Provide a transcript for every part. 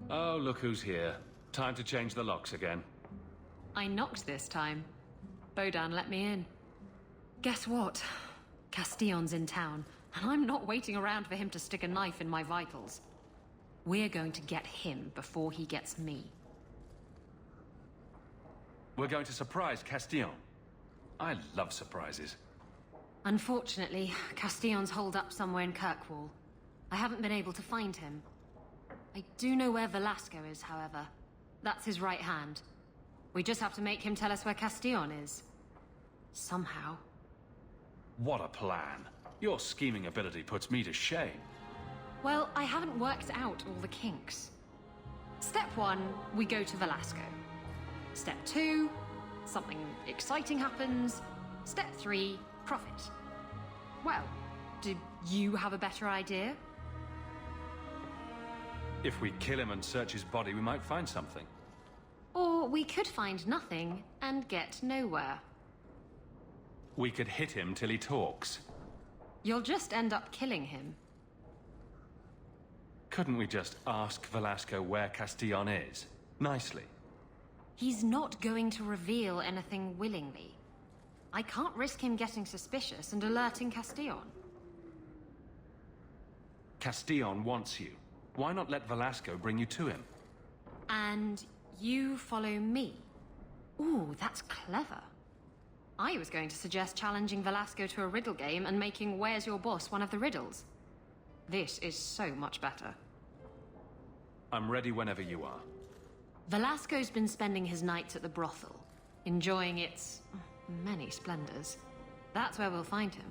Oh, look who's here. Time to change the locks again. I knocked this time. Bodan let me in. Guess what? Castillon's in town, and I'm not waiting around for him to stick a knife in my vitals. We're going to get him before he gets me. We're going to surprise Castillon. I love surprises. Unfortunately, Castillon's holed up somewhere in Kirkwall. I haven't been able to find him. I do know where Velasco is, however. That's his right hand. We just have to make him tell us where Castillon is. Somehow. What a plan. Your scheming ability puts me to shame. Well, I haven't worked out all the kinks. Step 1, we go to Velasco. Step 2, something exciting happens. Step 3, profit. Well, do you have a better idea? If we kill him and search his body, we might find something. Or we could find nothing and get nowhere. We could hit him till he talks. You'll just end up killing him. Couldn't we just ask Velasco where Castillon is? Nicely. He's not going to reveal anything willingly. I can't risk him getting suspicious and alerting Castillon. Castillon wants you. Why not let Velasco bring you to him? And you follow me? Ooh, that's clever. I was going to suggest challenging Velasco to a riddle game and making Where's Your Boss one of the riddles. This is so much better. I'm ready whenever you are. Velasco's been spending his nights at the brothel, enjoying its many splendors. That's where we'll find him.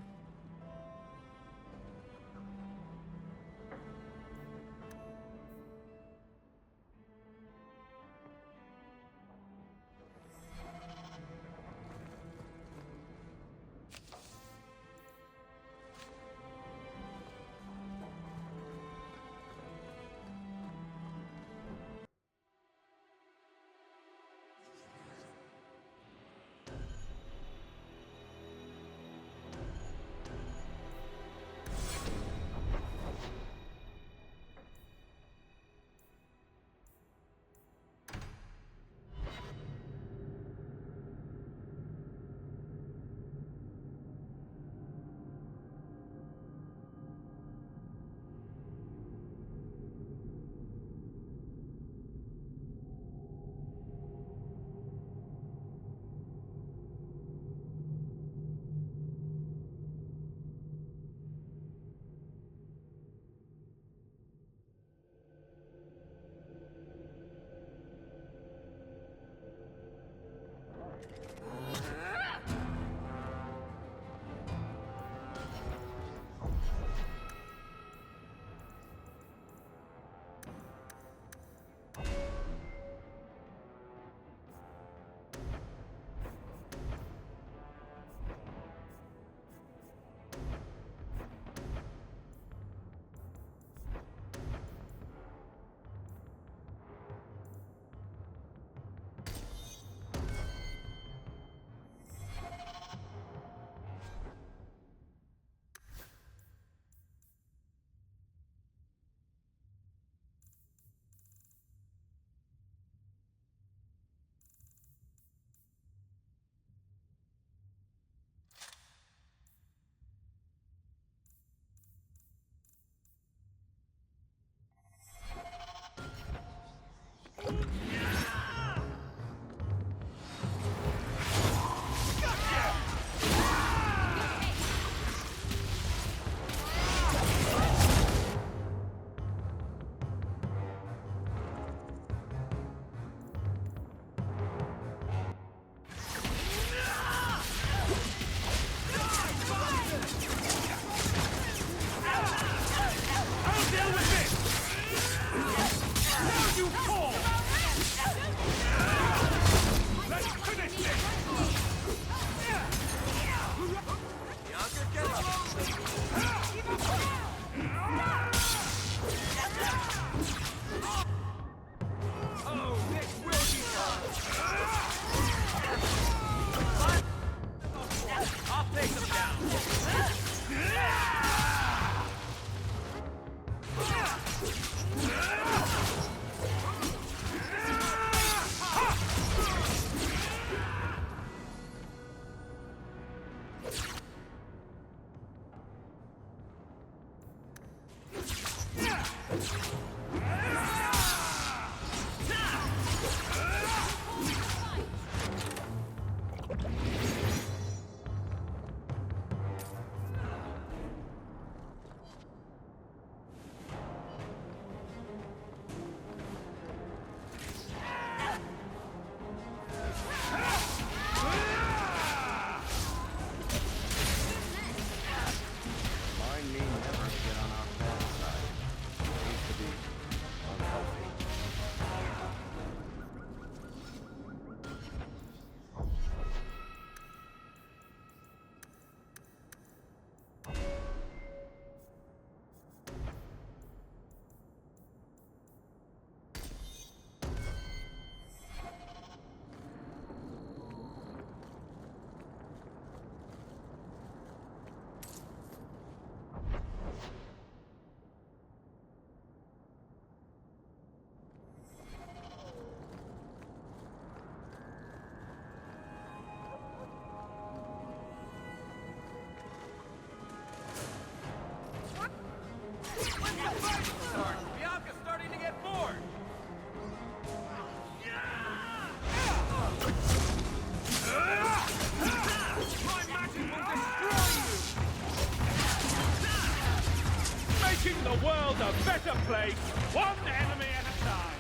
Making the world a better place, one enemy at a time.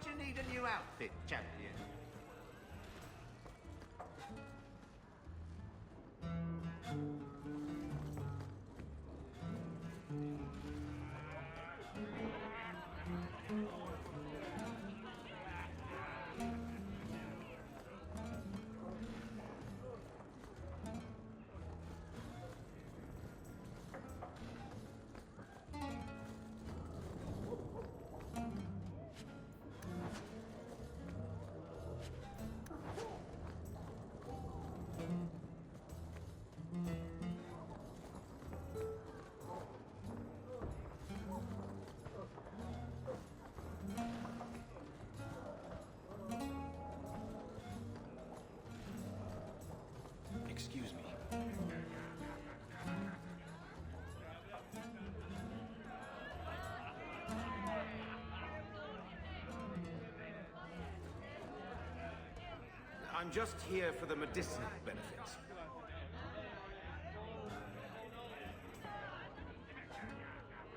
You need a new outfit, champion. I'm just here for the medicinal benefits.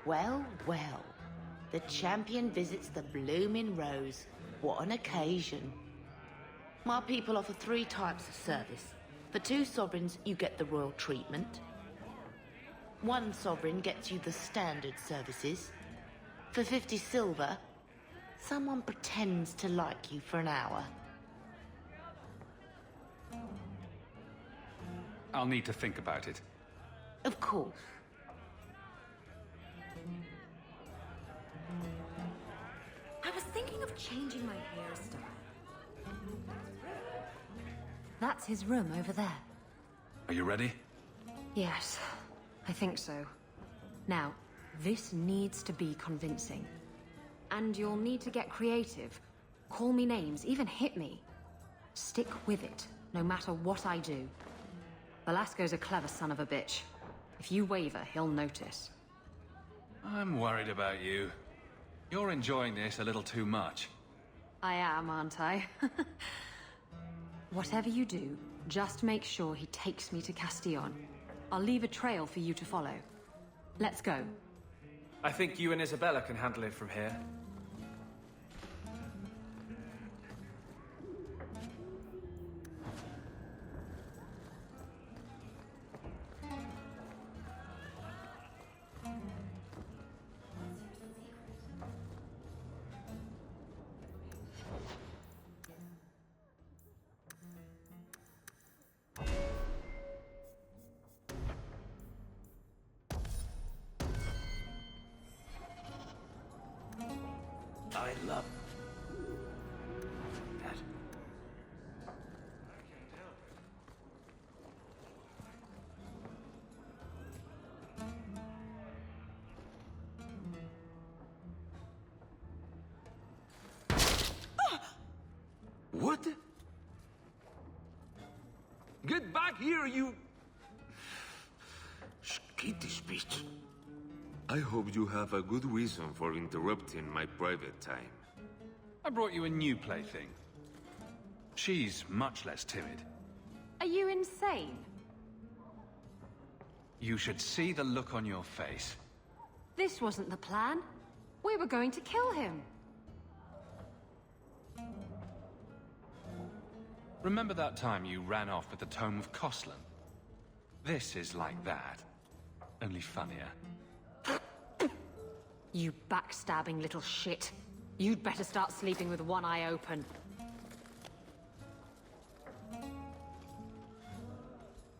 Well, well. The champion visits the blooming rose. What an occasion. My people offer 3 types of service. For 2 sovereigns, you get the royal treatment. 1 sovereign gets you the standard services. For 50 silver, someone pretends to like you for an hour. I'll need to think about it. Of course. I was thinking of changing my hairstyle. That's his room over there. Are you ready? Yes, I think so. Now, this needs to be convincing. And you'll need to get creative. Call me names, even hit me. Stick with it, no matter what I do. Velasco's a clever son of a bitch. If you waver, he'll notice. I'm worried about you. You're enjoying this a little too much. I am, aren't I? Whatever you do, just make sure he takes me to Castillon. I'll leave a trail for you to follow. Let's go. I think you and Isabella can handle it from here. I love that. What? Get back here, you... Skittish bitch. I hope you have a good reason for interrupting my private time. I brought you a new plaything. She's much less timid. Are you insane? You should see the look on your face. This wasn't the plan. We were going to kill him. Remember that time you ran off with the Tome of Koslan? This is like that, only funnier. You backstabbing little shit. You'd better start sleeping with one eye open.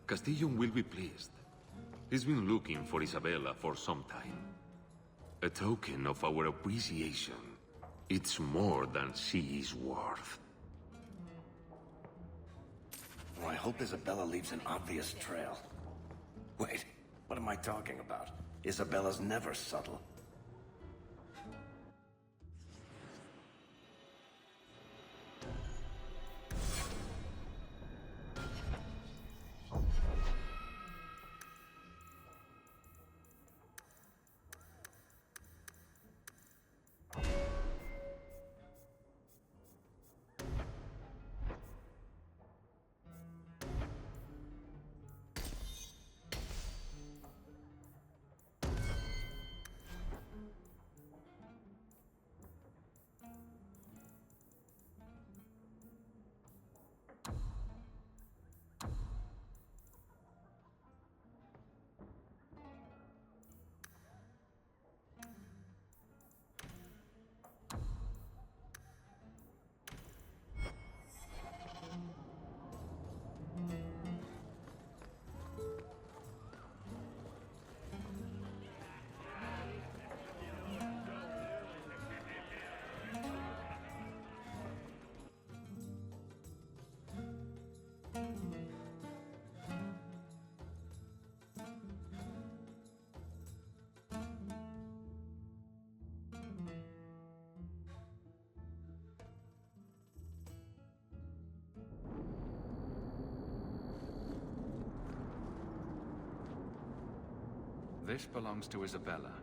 Castillon will be pleased. He's been looking for Isabella for some time. A token of our appreciation. It's more than she is worth. Oh, I hope Isabella leaves an obvious trail. Wait, what am I talking about? Isabella's never subtle. This belongs to Isabella.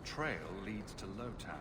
the trail leads to Lowtown.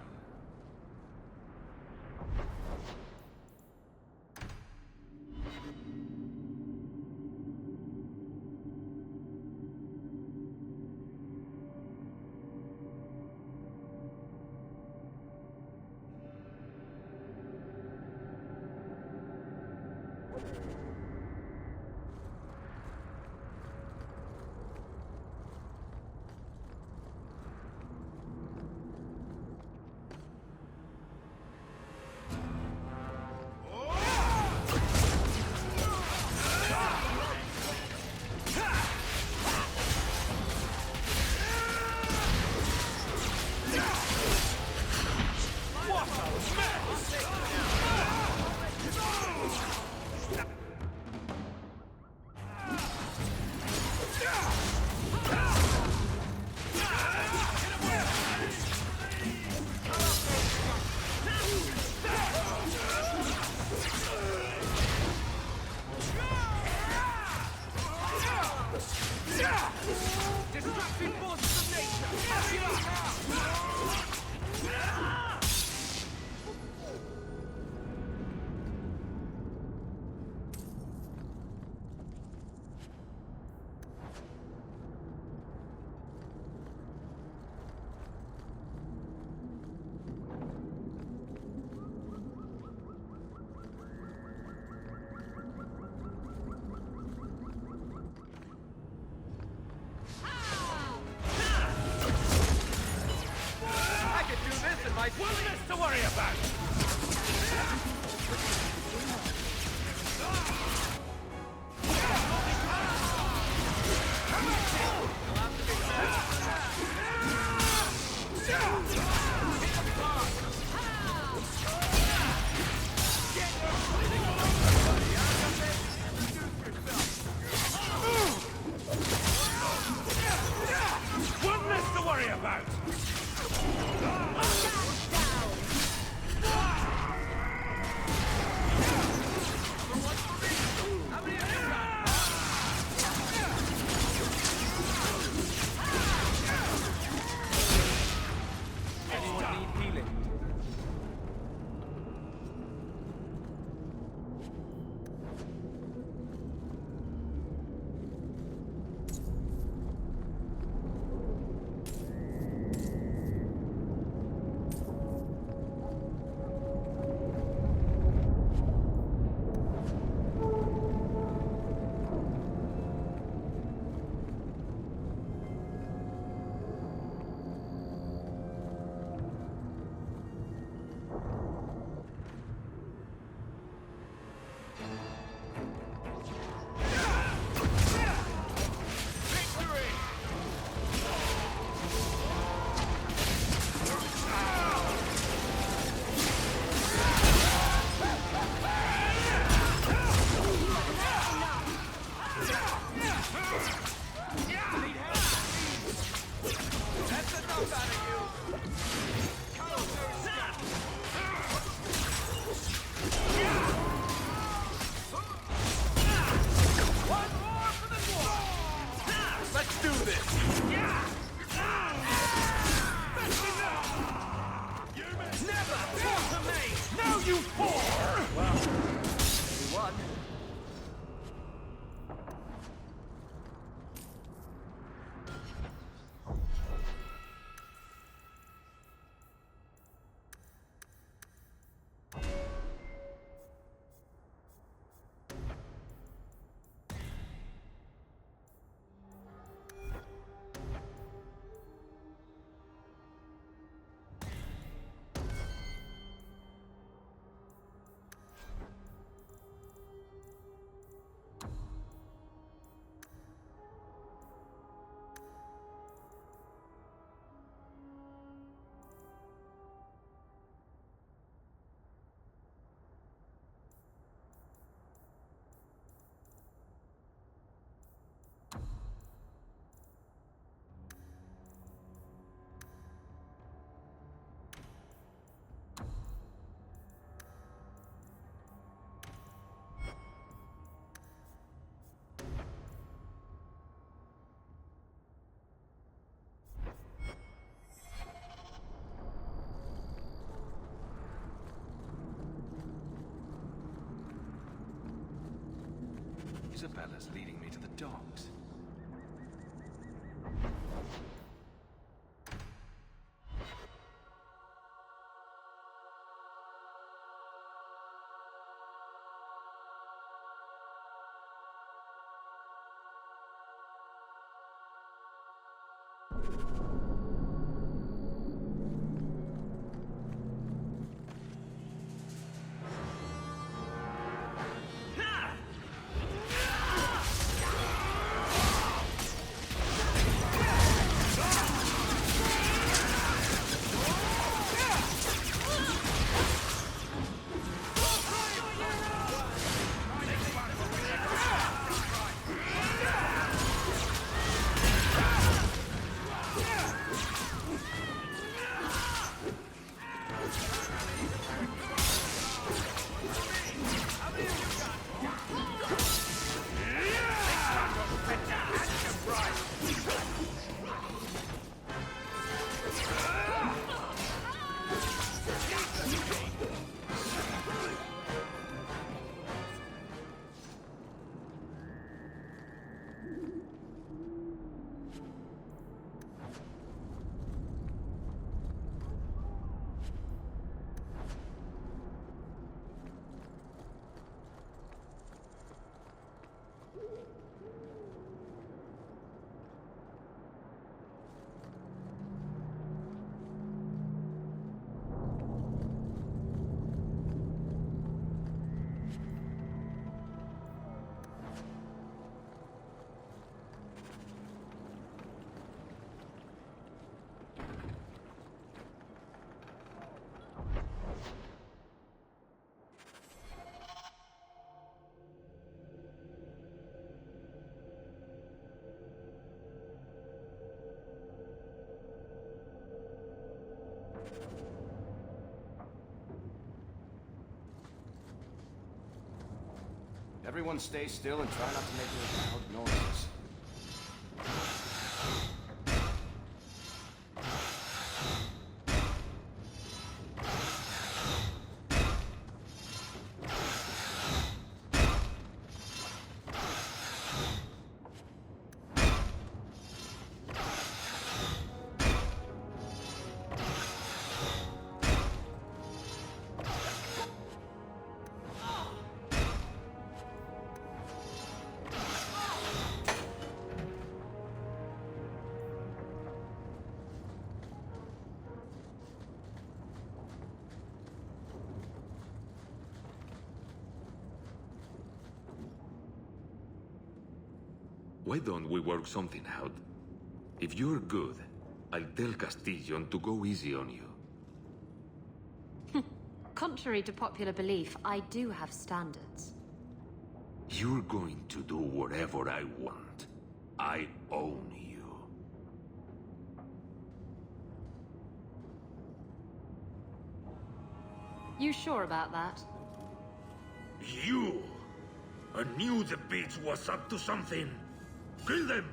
One less to worry about! One less to worry about! Isabella's leading me to the docks. Everyone stay still and try not to make any loud noises. Why don't we work something out? If you're good, I'll tell Castillon to go easy on you. Contrary to popular belief, I do have standards. You're going to do whatever I want. I own you. You sure about that? You! I knew the bitch was up to something! Kill them!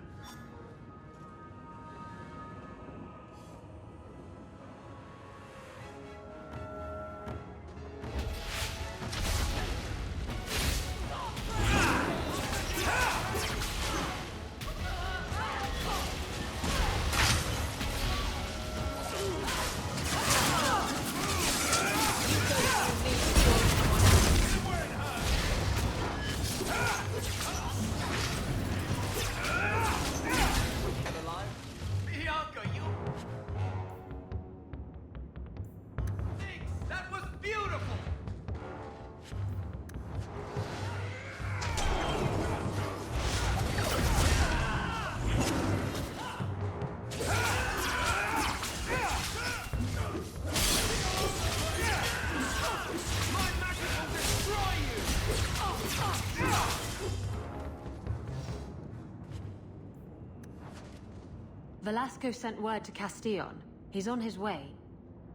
Velasco sent word to Castillon. He's on his way.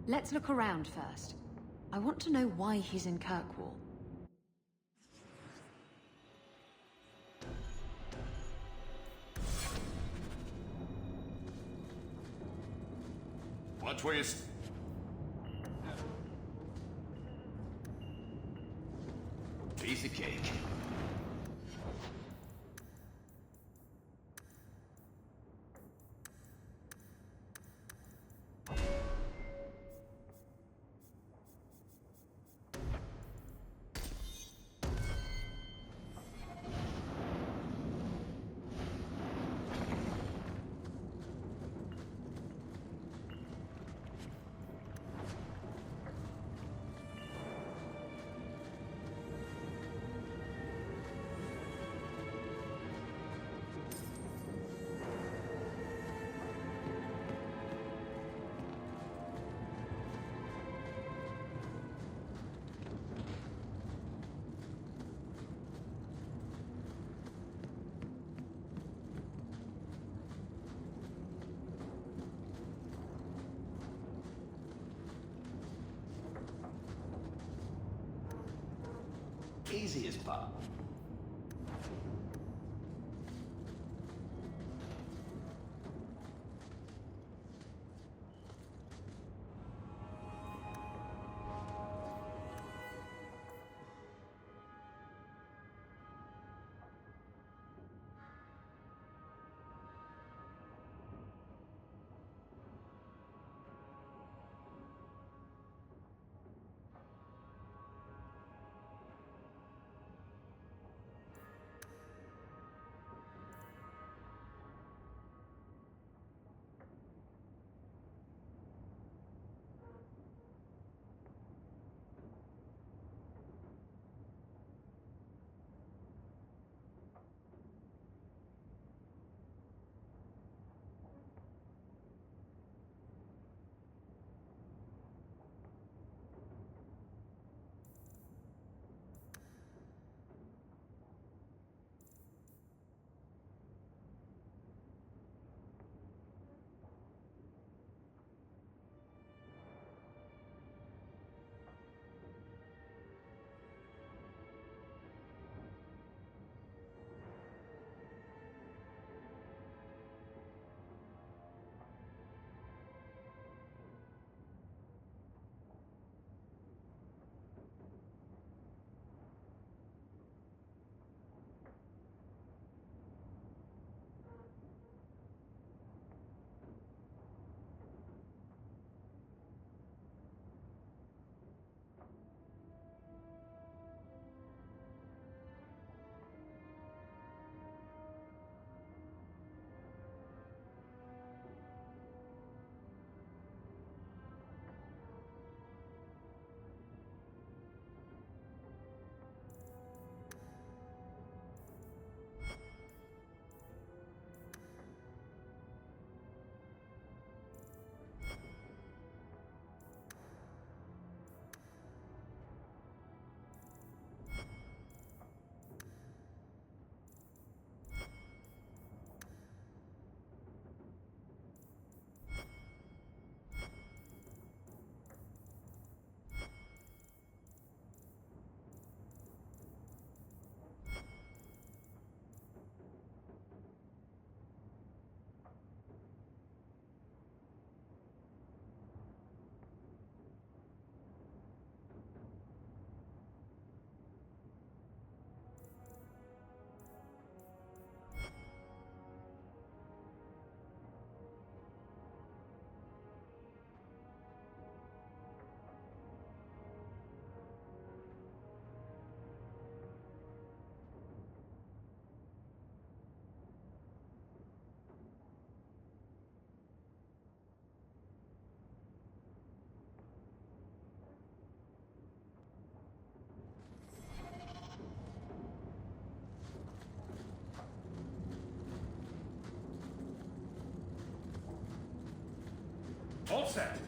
Let's look around first. I want to know why he's in Kirkwall. Watch where you... Piece of cake. easiest part. All set.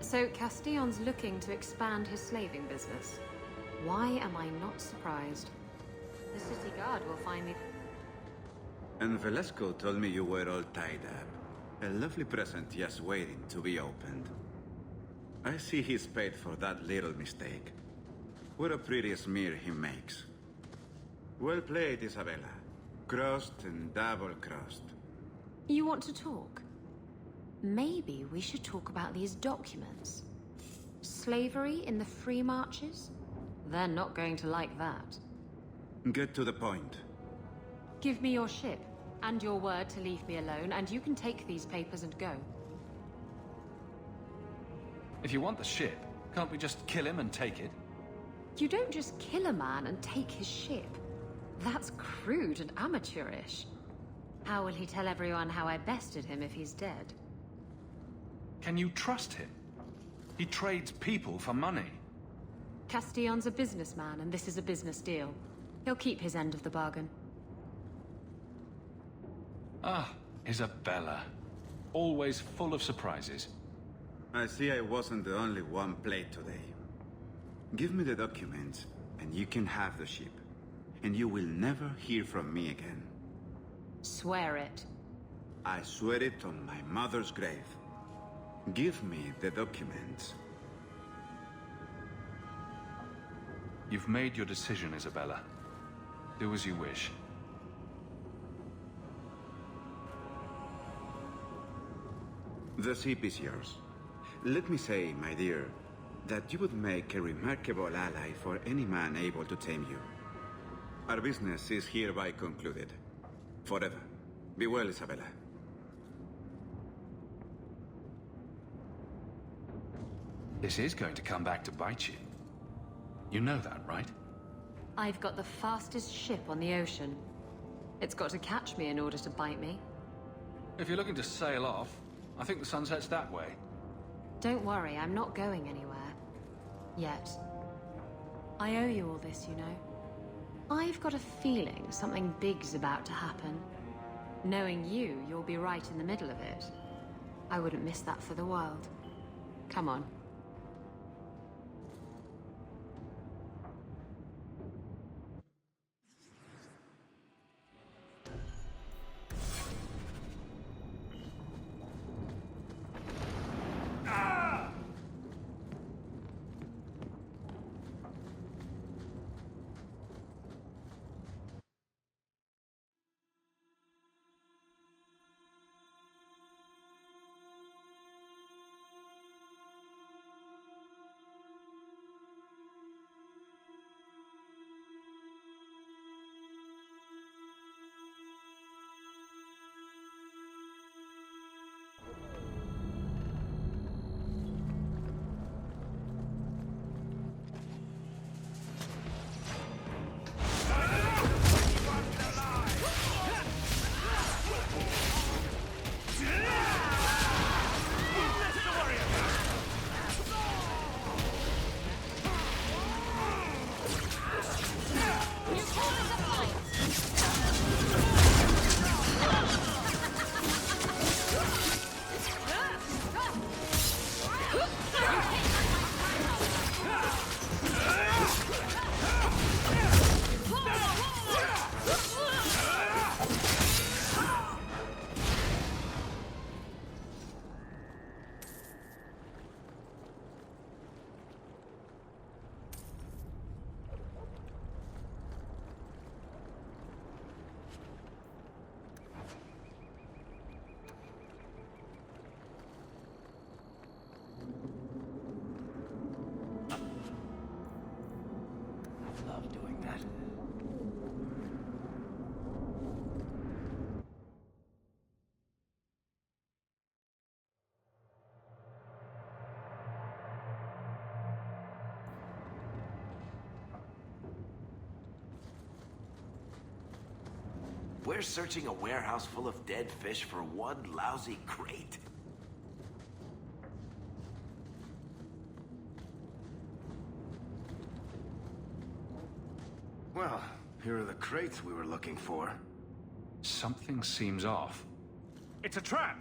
So Castillon's looking to expand his slaving business. Why am I not surprised? The city guard will find me. And Velasco told me you were all tied up. A lovely present just waiting to be opened. I see he's paid for that little mistake. What a pretty smear he makes. Well played, Isabella. Crossed and double-crossed. You want to talk? Maybe we should talk about these documents. Slavery in the free marches? They're not going to like that. Get to the point. Give me your ship, and your word to leave me alone, and you can take these papers and go. If you want the ship, can't we just kill him and take it? You don't just kill a man and take his ship. That's crude and amateurish. How will he tell everyone how I bested him if he's dead? Can you trust him? He trades people for money. Castillon's a businessman, and this is a business deal. He'll keep his end of the bargain. Ah, Isabella. Always full of surprises. I see I wasn't the only one played today. Give me the documents, and you can have the ship. And you will never hear from me again. Swear it. I swear it on my mother's grave. Give me the documents. You've made your decision, Isabella. Do as you wish. The ship is yours. Let me say, my dear, that you would make a remarkable ally for any man able to tame you. Our business is hereby concluded. Forever. Be well, Isabella. This is going to come back to bite you. You know that, right? I've got the fastest ship on the ocean. It's got to catch me in order to bite me. If you're looking to sail off, I think the sun sets that way. Don't worry, I'm not going anywhere. Yet. I owe you all this, you know. I've got a feeling something big's about to happen. Knowing you, you'll be right in the middle of it. I wouldn't miss that for the world. Come on. We're searching a warehouse full of dead fish for one lousy crate. Well, here are the crates we were looking for. Something seems off. It's a trap!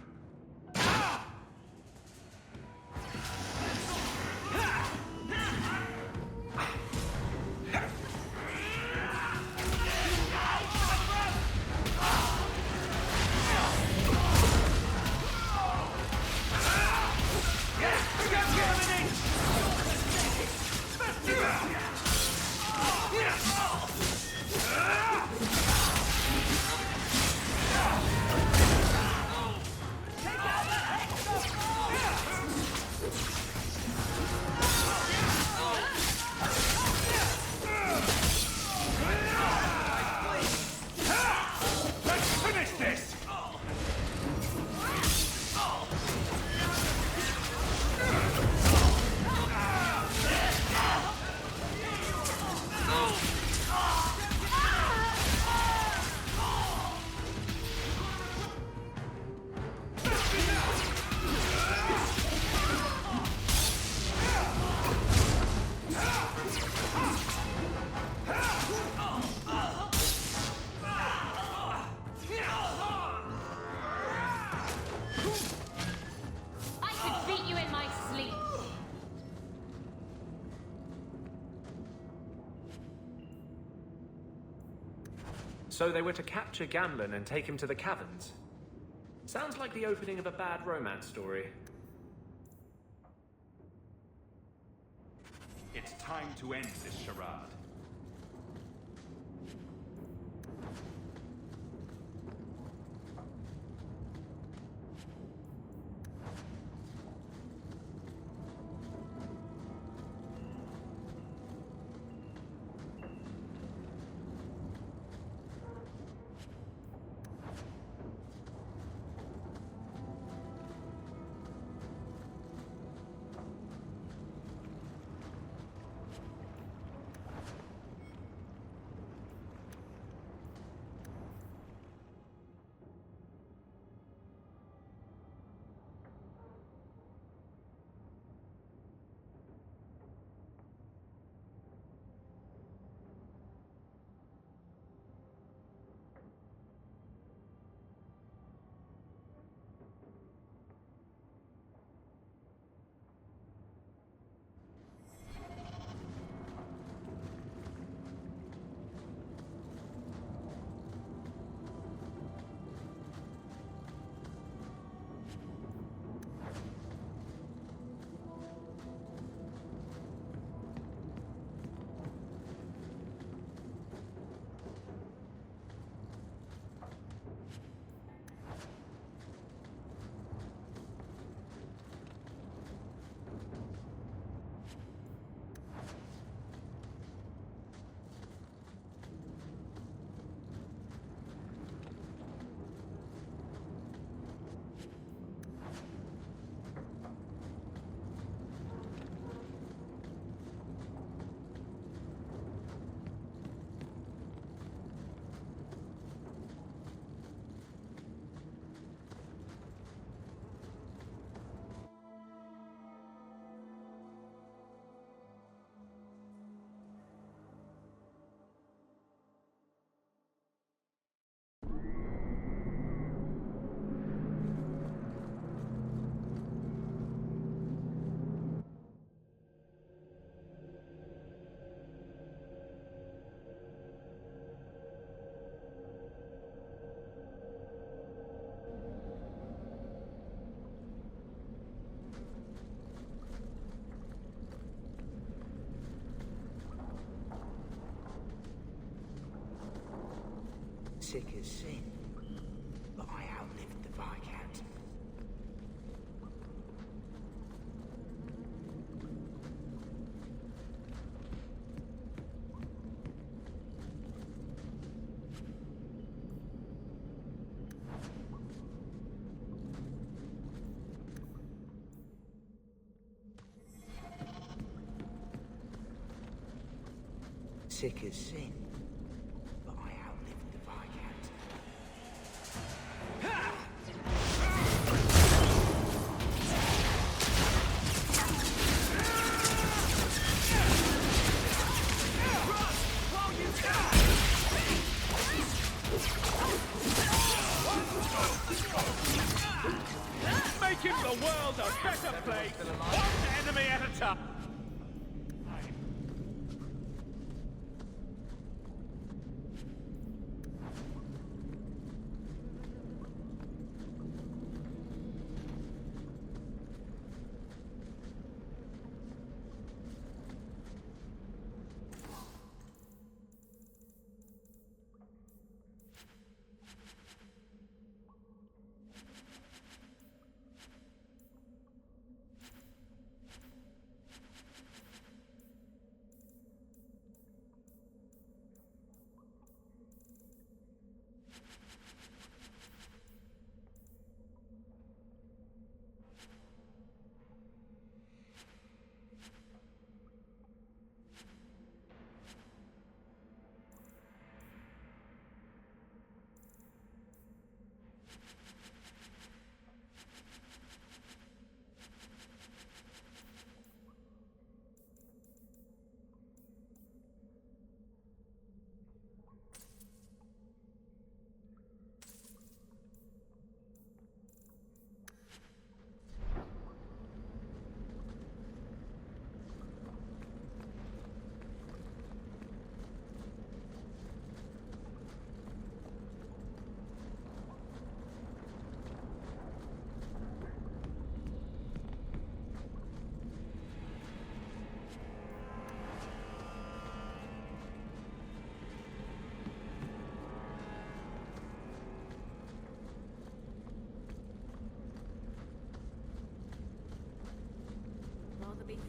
So they were to capture Gamlen and take him to the caverns? Sounds like the opening of a bad romance story. It's time to end this charade. Sick as sin, but I outlived the Viscount. Sick as sin. Making the world a better place, one enemy at a time.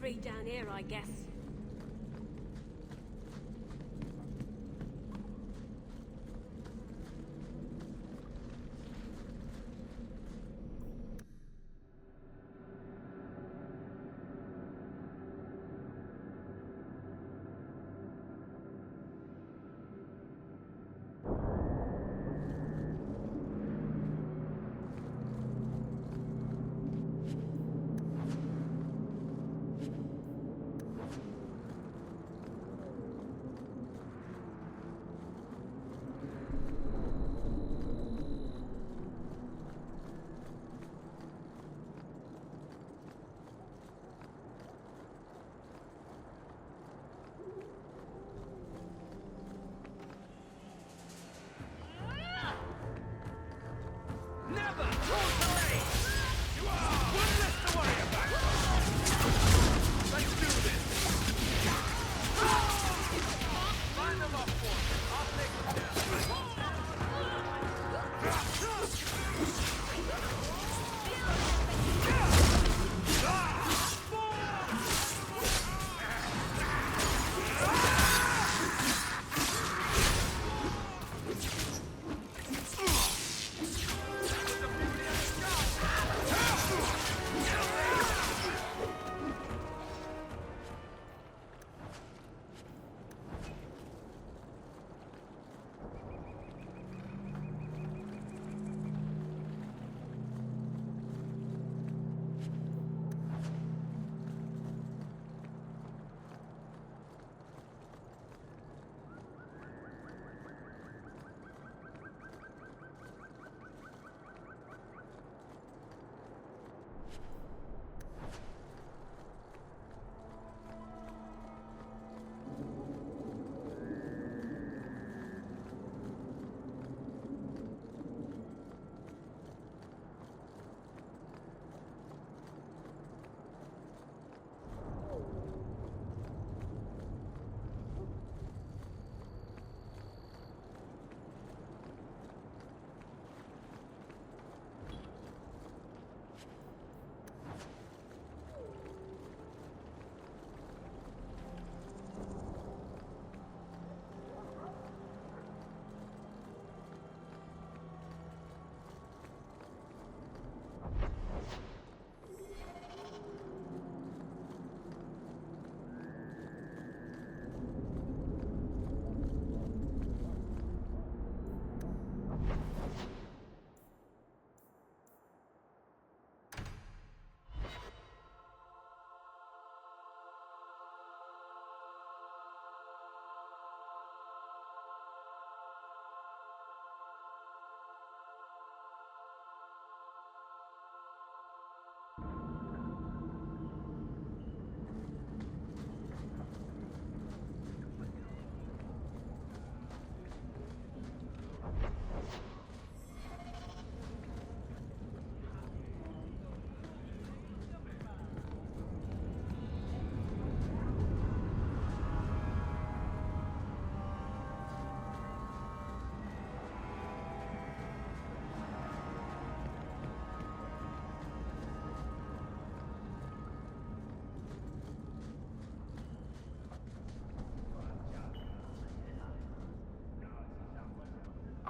Pretty free down here, I guess.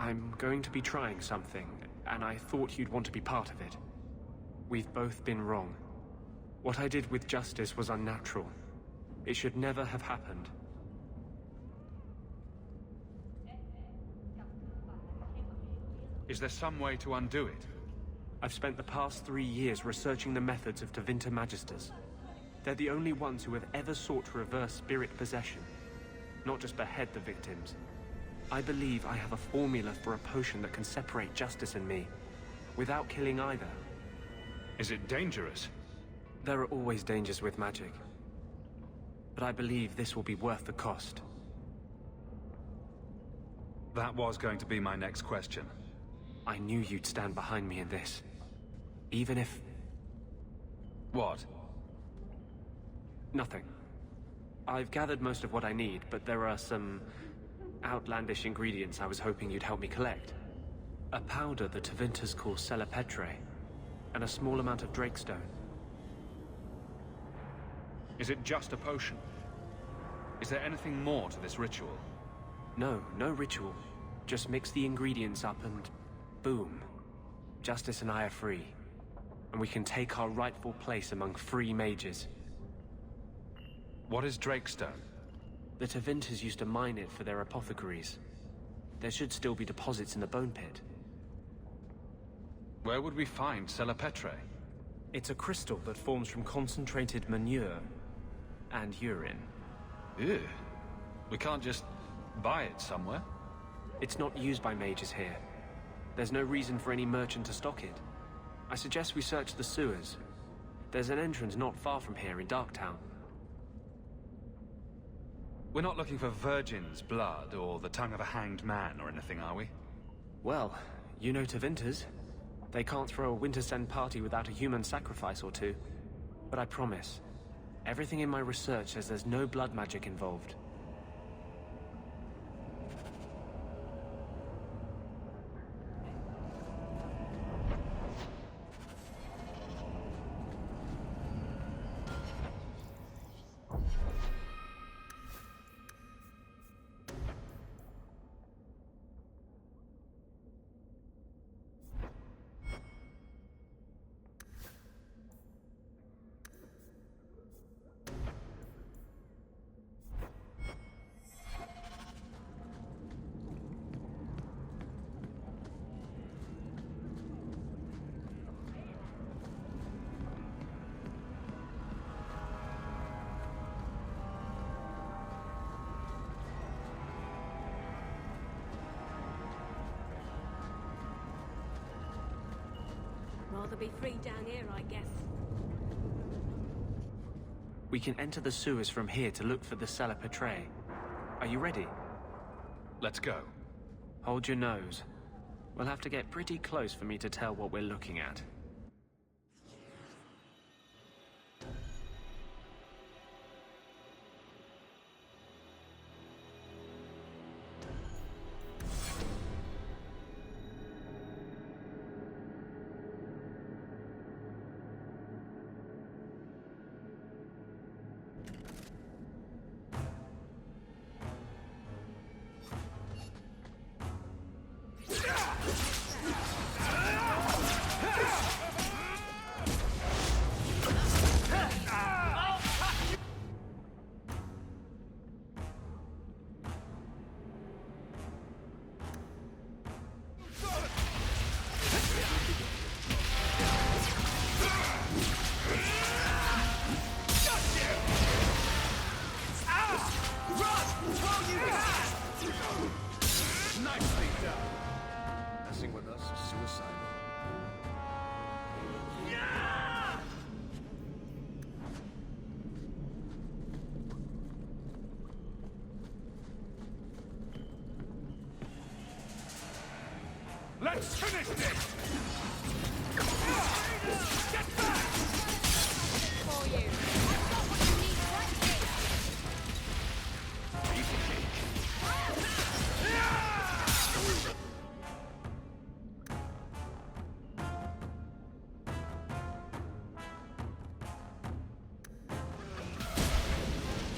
I'm going to be trying something, and I thought you'd want to be part of it. We've both been wrong. What I did with Justice was unnatural. It should never have happened. Is there some way to undo it? I've spent the past 3 years researching the methods of Tevinter Magisters. They're the only ones who have ever sought to reverse spirit possession, not just behead the victims. I believe I have a formula for a potion that can separate Justice and me, without killing either. Is it dangerous? There are always dangers with magic. But I believe this will be worth the cost. That was going to be my next question. I knew you'd stand behind me in this. Even if... What? Nothing. I've gathered most of what I need, but there are some outlandish ingredients I was hoping you'd help me collect. A powder the Tevinters call Celepetre, and a small amount of Drakestone. Is it just a potion? Is there anything more to this ritual? No, no ritual. Just mix the ingredients up and... boom. Justice and I are free. And we can take our rightful place among free mages. What is Drakestone? The Tevinters used to mine it for their apothecaries. There should still be deposits in the bone pit. Where would we find Selapetre? It's a crystal that forms from concentrated manure and urine. Ew. We can't just buy it somewhere? It's not used by mages here. There's no reason for any merchant to stock it. I suggest we search the sewers. There's an entrance not far from here in Darktown. We're not looking for virgin's blood or the tongue of a hanged man or anything, are we? Well, you know Tevinters. They can't throw a Wintersend party without a human sacrifice or two. But I promise, everything in my research says there's no blood magic involved. Rather be free down here, I guess. We can enter the sewers from here to look for the Selapetre. Are you ready? Let's go. Hold your nose. We'll have to get pretty close for me to tell what we're looking at. Let's finish this! Get back! For you. I've got what you need right here. Piece of cake.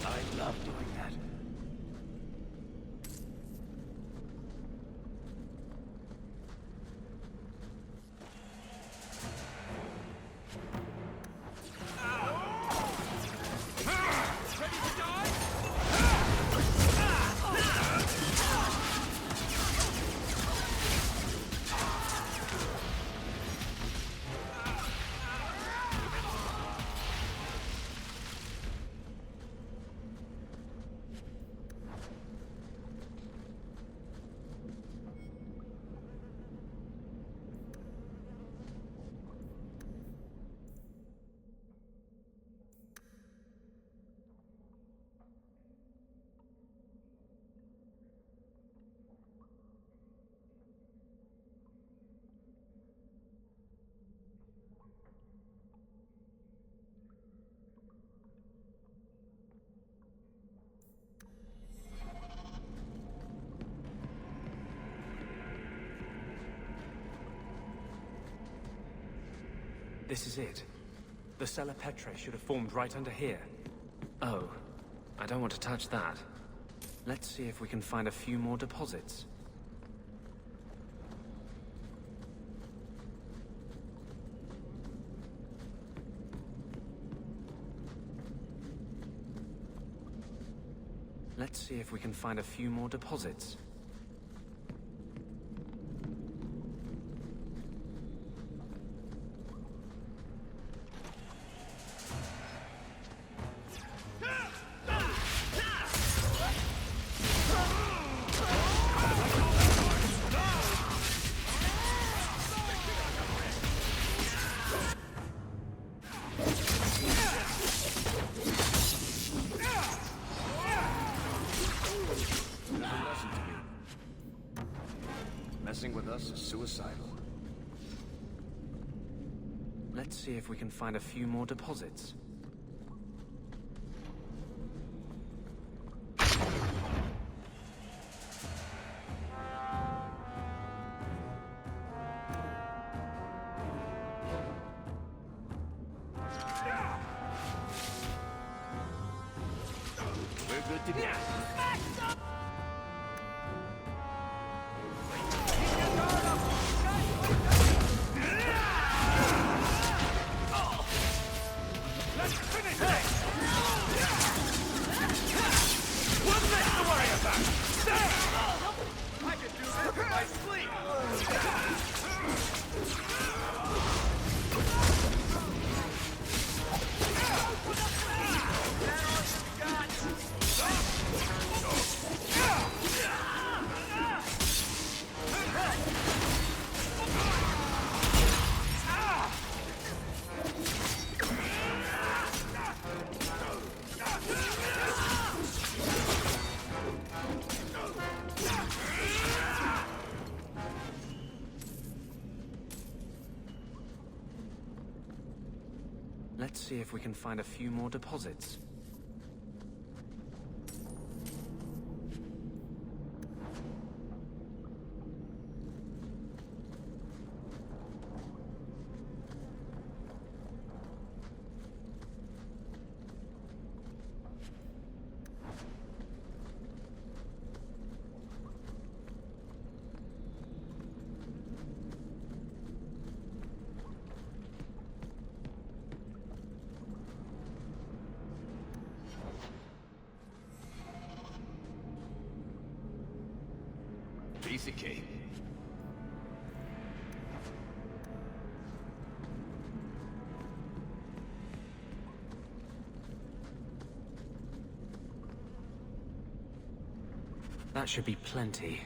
I love doing that. This is it. The Selapetre should have formed right under here. Oh, I don't want to touch that. Let's see if we can find a few more deposits. Let's see if we can find a few more deposits. Messing with us is suicidal. Let's see if we can find a few more deposits. We're good to go. Let's see if we can find a few more deposits. Piece of cake. That should be plenty.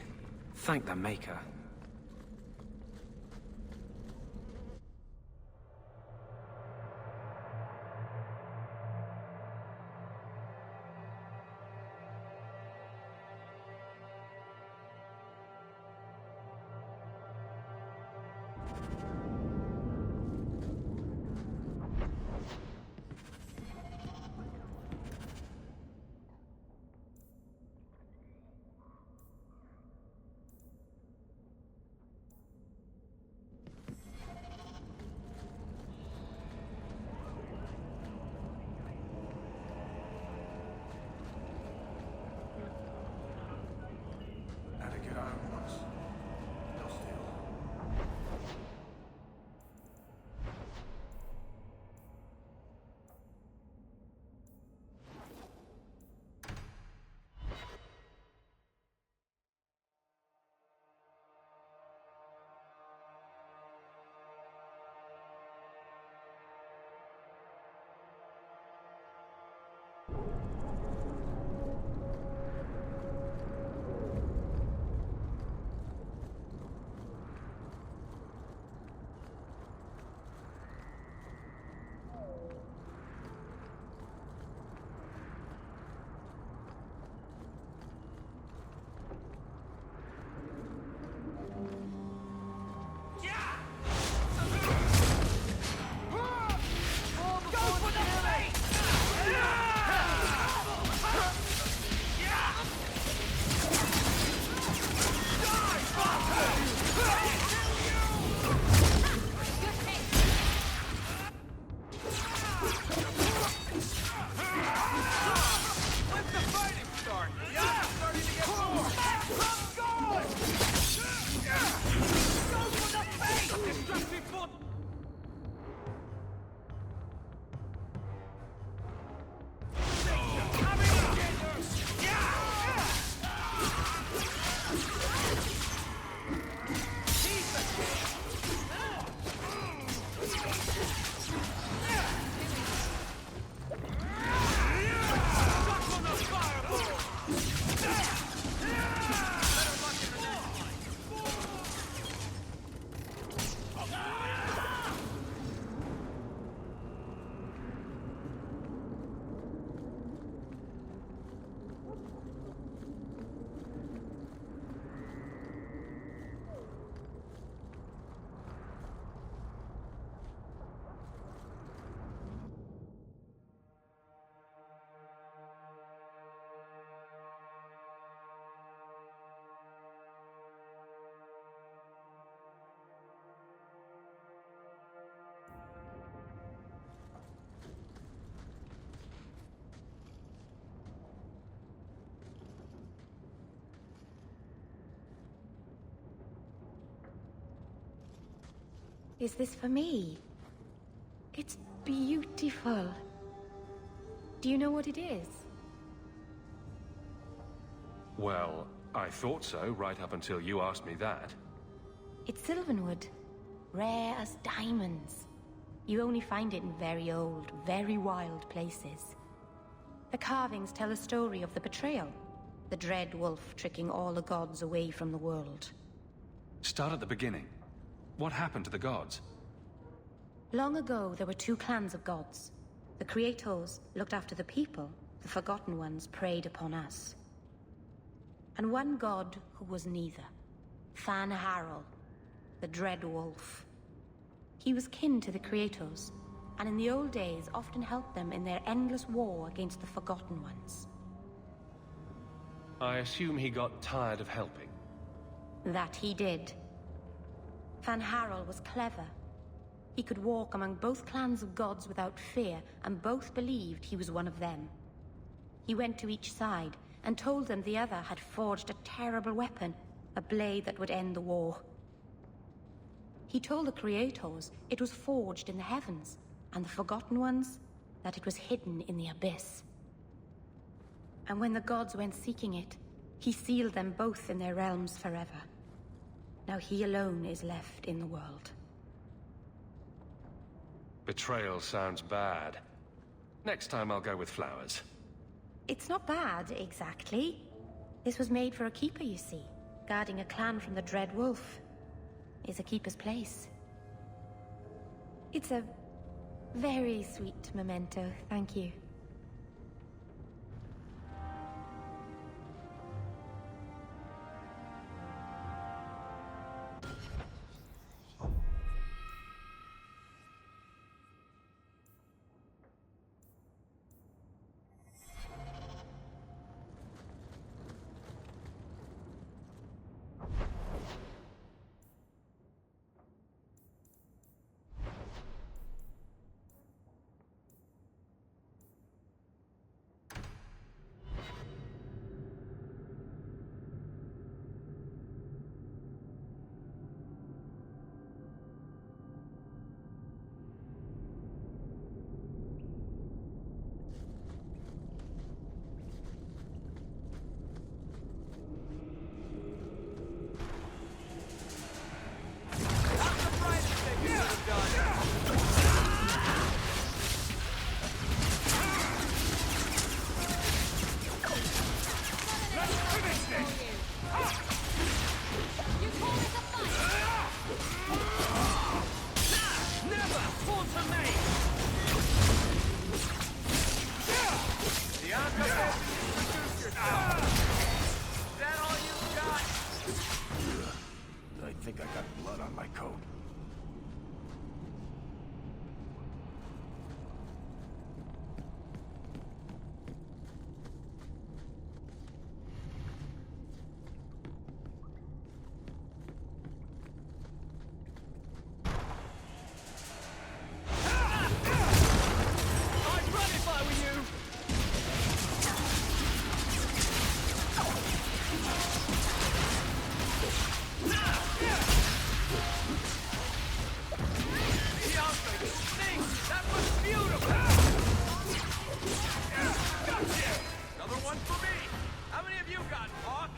Thank the Maker. more! Yeah, starting to get more! Go for the face! Destructive foot! Is this for me? It's beautiful. Do you know what it is? Well, I thought so right up until you asked me that. It's sylvanwood. Rare as diamonds. You only find it in very old, very wild places. The carvings tell a story of the betrayal. The dread wolf tricking all the gods away from the world. Start at the beginning. What happened to the gods? Long ago, there were two clans of gods. The Creators looked after the people. The Forgotten Ones preyed upon us. And one god who was neither. Fan Harel, the Dread Wolf. He was kin to the Creators, and in the old days often helped them in their endless war against the Forgotten Ones. I assume he got tired of helping. That he did. Fan Harel was clever. He could walk among both clans of gods without fear, and both believed he was one of them. He went to each side and told them the other had forged a terrible weapon, a blade that would end the war. He told the Creators it was forged in the heavens, and the Forgotten Ones that it was hidden in the abyss. And when the gods went seeking it, he sealed them both in their realms forever. Now he alone is left in the world. Betrayal sounds bad. Next time I'll go with flowers. It's not bad, exactly. This was made for a keeper, you see. Guarding a clan from the Dread Wolf is a keeper's place. It's a very sweet memento, thank you. many have you got, Hawke?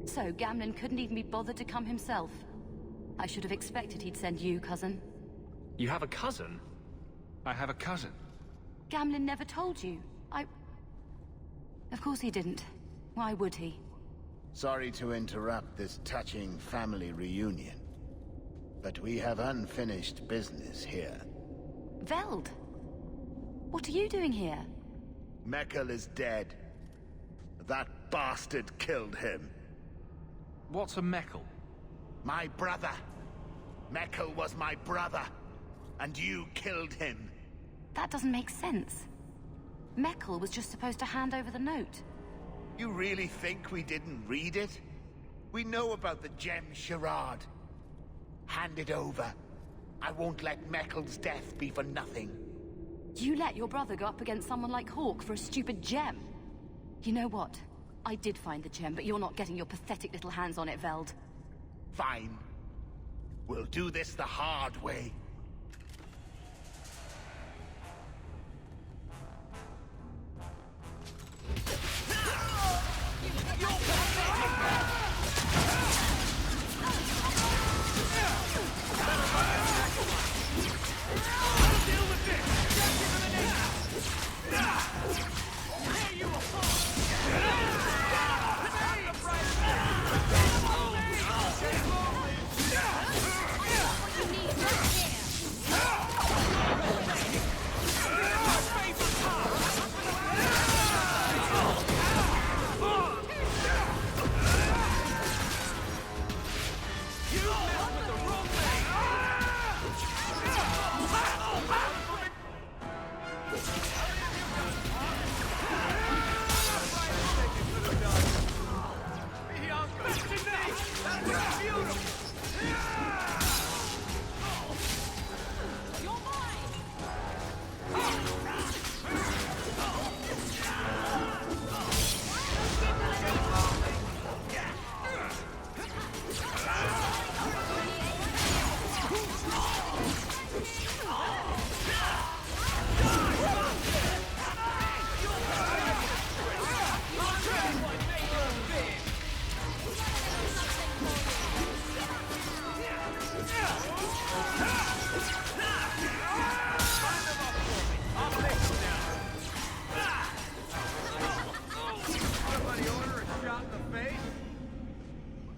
So, Gamlen couldn't even be bothered to come himself. I should have expected he'd send you, cousin. You have a cousin? I have a cousin. Gamlen never told you. Of course he didn't. Why would he? Sorry to interrupt this touching family reunion, but we have unfinished business here. Veld! What are you doing here? Mekkel is dead. That bastard killed him. What's a Mekkel? My brother. Mekkel was my brother, and you killed him. That doesn't make sense. Mekkel was just supposed to hand over the note. You really think we didn't read it? We know about the gem charade. Hand it over. I won't let Mekkel's death be for nothing. You let your brother go up against someone like Hawke for a stupid gem? You know what? I did find the gem, but you're not getting your pathetic little hands on it, Veld. Fine. We'll do this the hard way.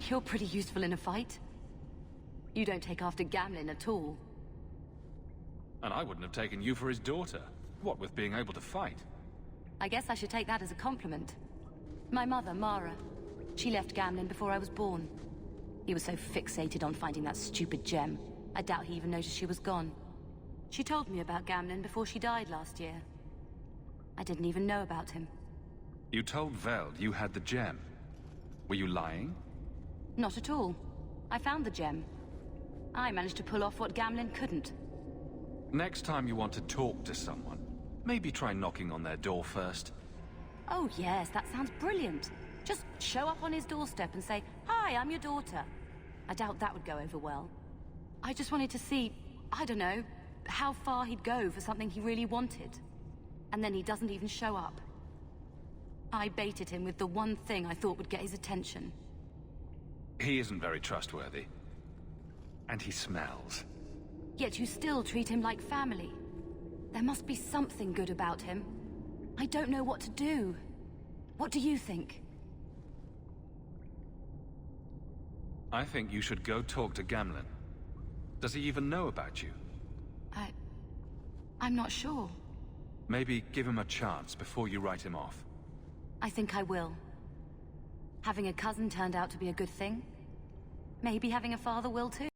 You're pretty useful in a fight. You don't take after Gamlen at all. And I wouldn't have taken you for his daughter. What with being able to fight? I guess I should take that as a compliment. My mother, Mara, she left Gamlen before I was born. He was so fixated on finding that stupid gem, I doubt he even noticed she was gone. She told me about Gamlen before she died last year. I didn't even know about him. You told Veld you had the gem. Were you lying? Not at all. I found the gem. I managed to pull off what Gamlen couldn't. Next time you want to talk to someone, maybe try knocking on their door first. Oh yes, that sounds brilliant. Just show up on his doorstep and say, "Hi, I'm your daughter." I doubt that would go over well. I just wanted to see, I don't know, how far he'd go for something he really wanted. And then he doesn't even show up. I baited him with the one thing I thought would get his attention. He isn't very trustworthy. And he smells. Yet you still treat him like family. There must be something good about him. I don't know what to do. What do you think? I think you should go talk to Gamlen. Does he even know about you? I'm not sure. Maybe give him a chance before you write him off. I think I will. Having a cousin turned out to be a good thing. Maybe having a father will too.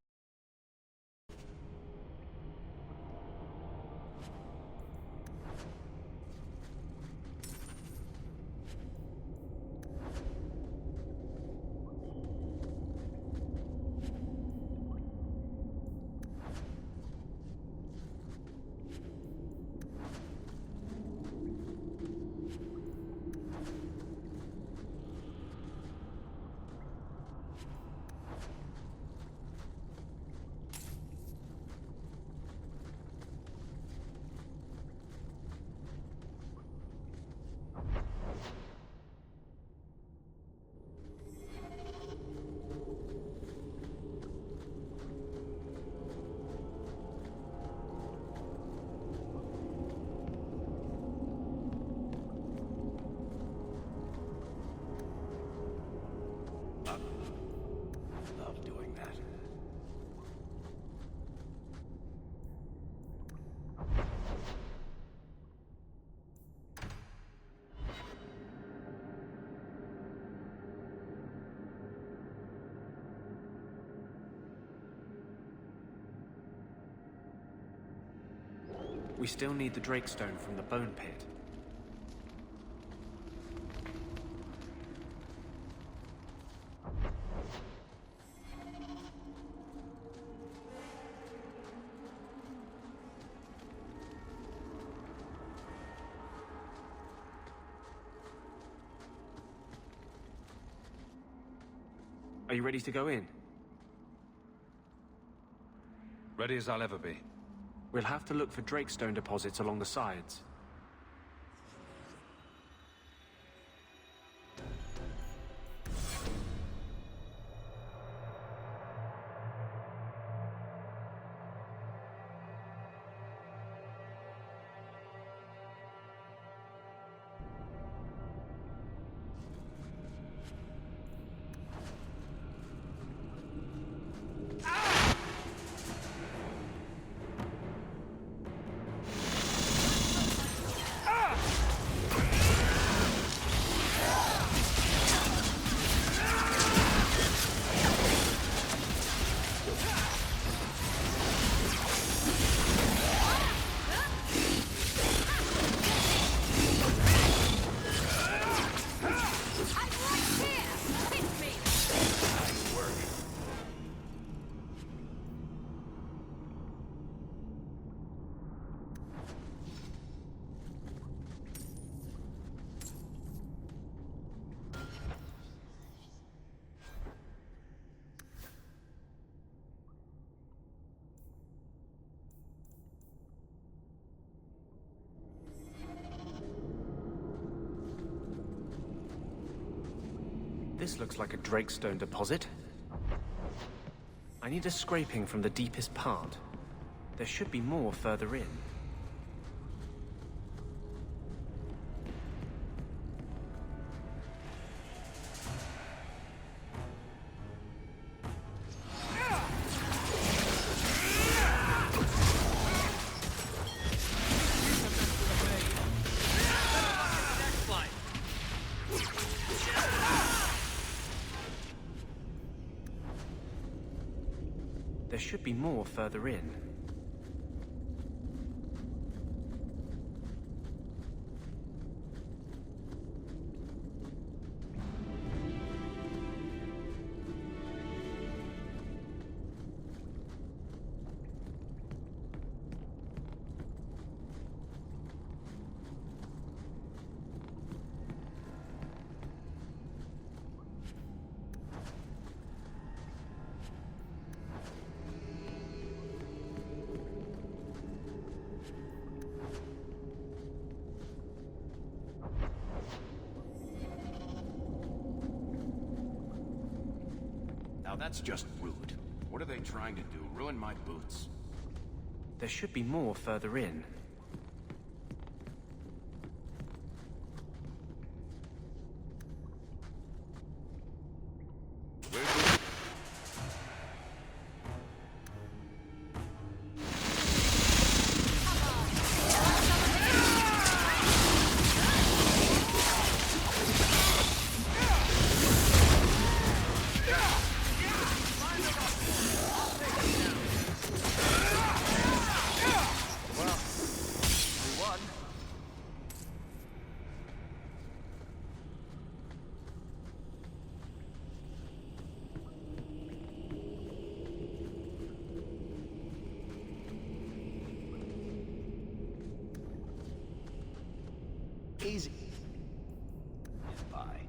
Love doing that. We still need the Drakestone from the Bone Pit. Are you ready to go in? Ready as I'll ever be. We'll have to look for Drakestone deposits along the sides. This looks like a Drakestone deposit. I need a scraping from the deepest part. There should be more further in. There should be more further in. That's just rude. What are they trying to do? Ruin my boots? There should be more further in. Easy. Bye.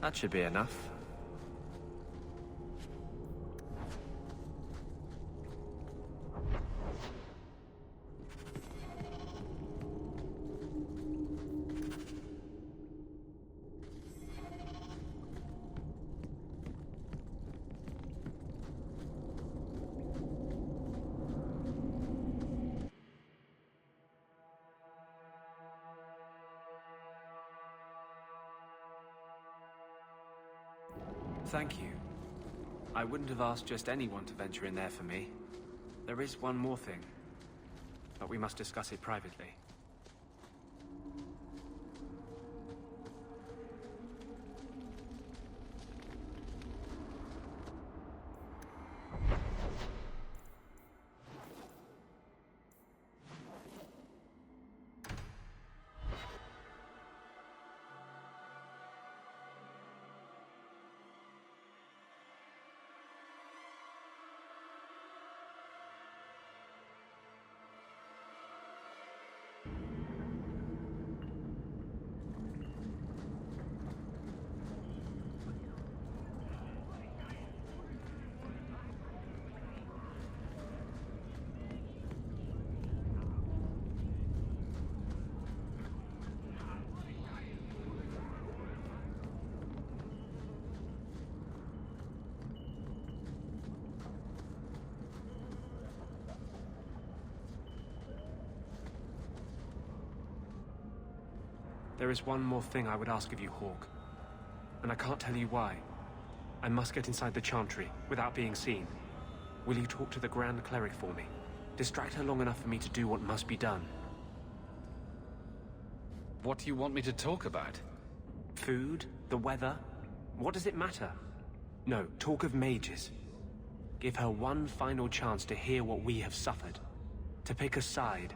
That should be enough. Thank you. I wouldn't have asked just anyone to venture in there for me. There is one more thing, but we must discuss it privately. There is one more thing I would ask of you, Hawke. And I can't tell you why. I must get inside the Chantry, without being seen. Will you talk to the Grand Cleric for me? Distract her long enough for me to do what must be done. What do you want me to talk about? Food? The weather? What does it matter? No, talk of mages. Give her one final chance to hear what we have suffered. To pick a side.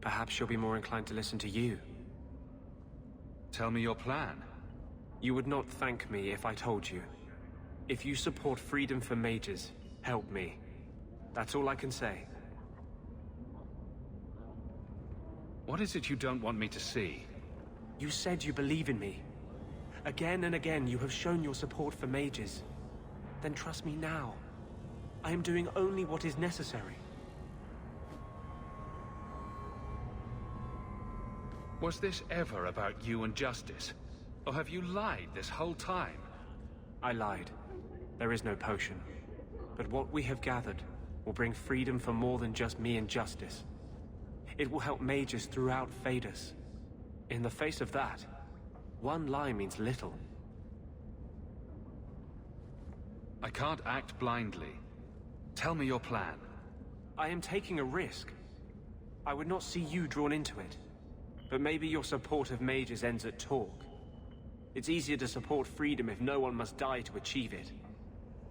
Perhaps she'll be more inclined to listen to you. Tell me your plan. You would not thank me if I told you. If you support freedom for mages, help me. That's all I can say. What is it you don't want me to see? You said you believe in me. Again and again you have shown your support for mages. Then trust me now. I am doing only what is necessary. Was this ever about you and justice? Or have you lied this whole time? I lied. There is no potion. But what we have gathered will bring freedom for more than just me and justice. It will help mages throughout Phaedus. In the face of that, one lie means little. I can't act blindly. Tell me your plan. I am taking a risk. I would not see you drawn into it. But maybe your support of mages ends at talk. It's easier to support freedom if no one must die to achieve it.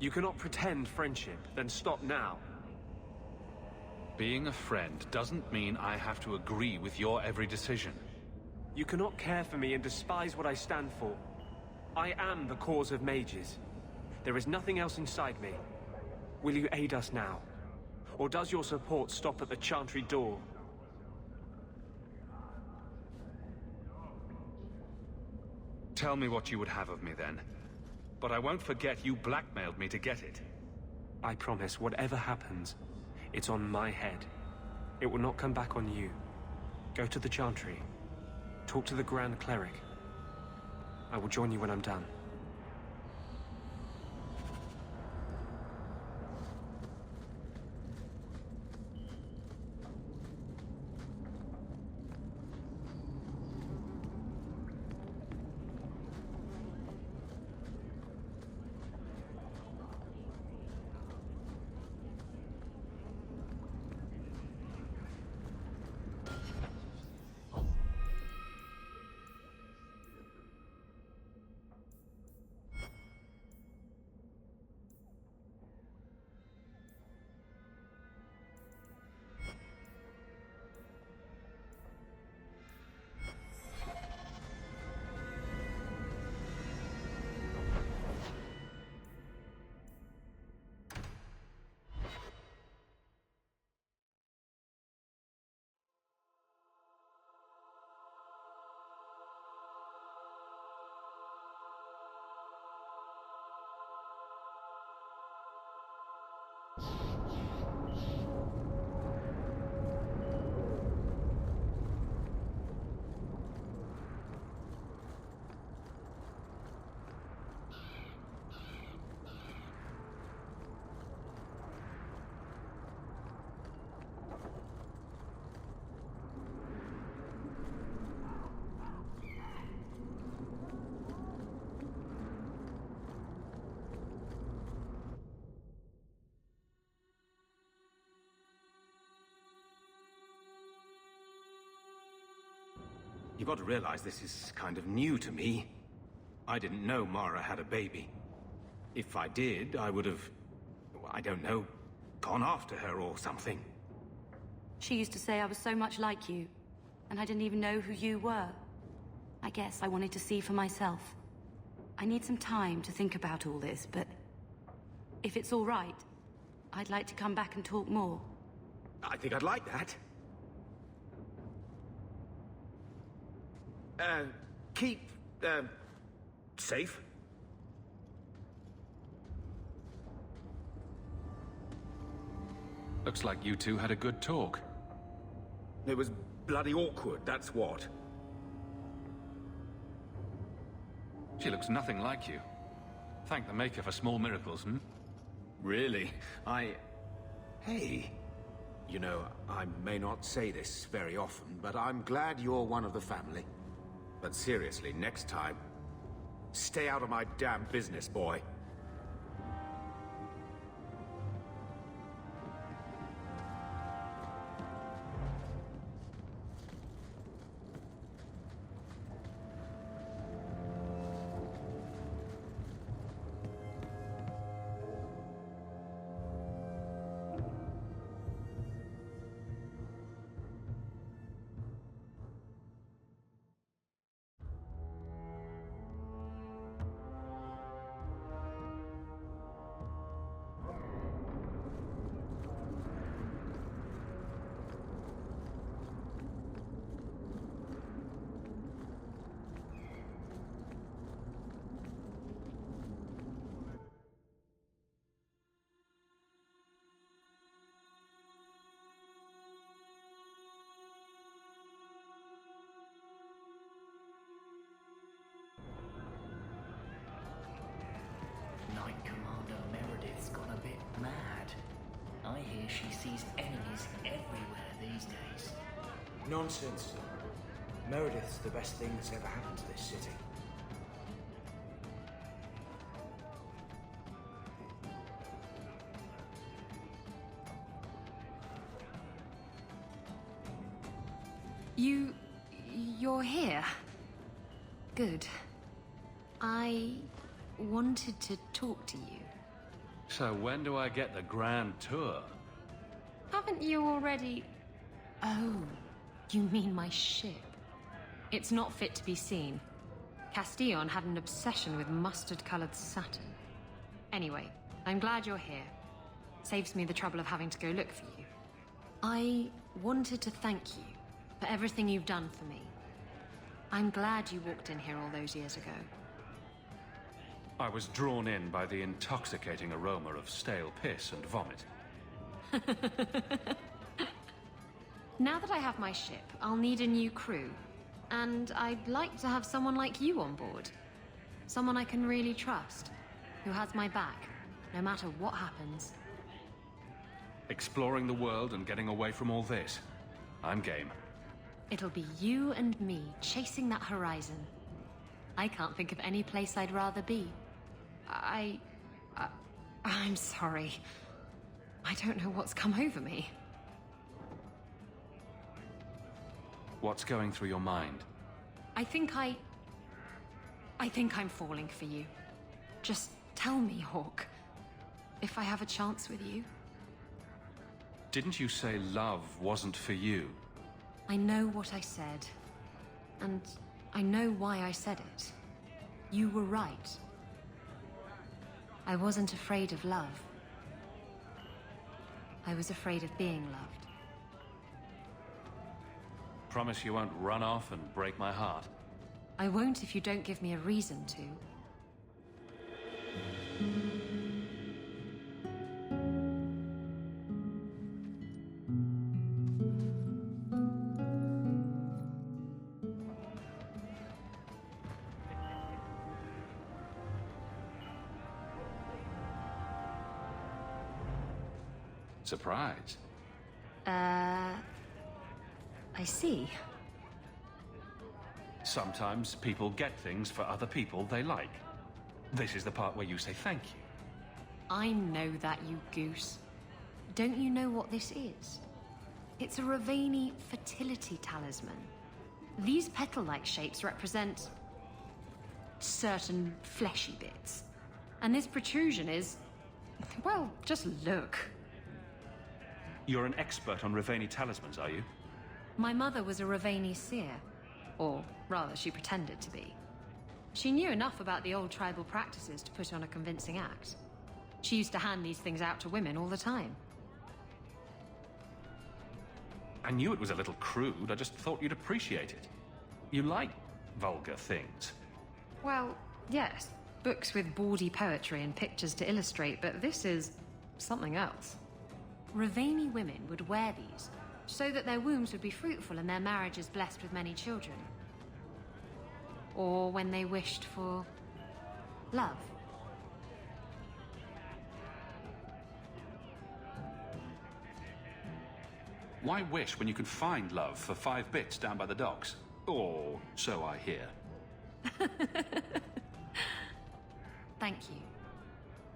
You cannot pretend friendship, then stop now. Being a friend doesn't mean I have to agree with your every decision. You cannot care for me and despise what I stand for. I am the cause of mages. There is nothing else inside me. Will you aid us now? Or does your support stop at the Chantry door? Tell me what you would have of me then. But I won't forget you blackmailed me to get it. I promise, whatever happens, it's on my head. It will not come back on you. Go to the Chantry. Talk to the Grand Cleric. I will join you when I'm done. You've got to realize this is kind of new to me. I didn't know Mara had a baby. If I did, I would have, I don't know, gone after her or something. She used to say I was so much like you, and I didn't even know who you were. I guess I wanted to see for myself. I need some time to think about all this, but if it's all right, I'd like to come back and talk more. I think I'd like that. Keep, safe. Looks like you two had a good talk. It was bloody awkward, that's what. She looks nothing like you. Thank the Maker for small miracles, hmm? Really? Hey. You know, I may not say this very often, but I'm glad you're one of the family. But seriously, next time, stay out of my damn business, boy. me she sees enemies everywhere these days. Nonsense. Meredith's the best thing that's ever happened to this city. You're here? Good. I wanted to talk to you. So when do I get the grand tour? Haven't you already... Oh, you mean my ship? It's not fit to be seen. Castillon had an obsession with mustard-colored satin. Anyway, I'm glad you're here. Saves me the trouble of having to go look for you. I wanted to thank you for everything you've done for me. I'm glad you walked in here all those years ago. I was drawn in by the intoxicating aroma of stale piss and vomit. Now that I have my ship, I'll need a new crew. And I'd like to have someone like you on board. Someone I can really trust, who has my back, no matter what happens. Exploring the world and getting away from all this. I'm game. It'll be you and me chasing that horizon. I can't think of any place I'd rather be. I'm sorry. I don't know what's come over me. What's going through your mind? I think I'm falling for you. Just tell me, Hawke, if I have a chance with you. Didn't you say love wasn't for you? I know what I said. And I know why I said it. You were right. I wasn't afraid of love. I was afraid of being loved. Promise you won't run off and break my heart. I won't if you don't give me a reason to. Surprise. I see. Sometimes people get things for other people they like. This is the part where you say thank you. I know that, you goose. Don't you know what this is? It's a Ravani fertility talisman. These petal-like shapes represent certain fleshy bits. And this protrusion is... well, just look. You're an expert on Ravani talismans, are you? My mother was a Ravani seer. Or, rather, she pretended to be. She knew enough about the old tribal practices to put on a convincing act. She used to hand these things out to women all the time. I knew it was a little crude, I just thought you'd appreciate it. You like vulgar things. Well, yes. Books with bawdy poetry and pictures to illustrate, but this is... something else. Ravani women would wear these, so that their wombs would be fruitful and their marriages blessed with many children. Or when they wished for... love. Why wish when you can find love for 5 bits down by the docks? Or so I hear. Thank you.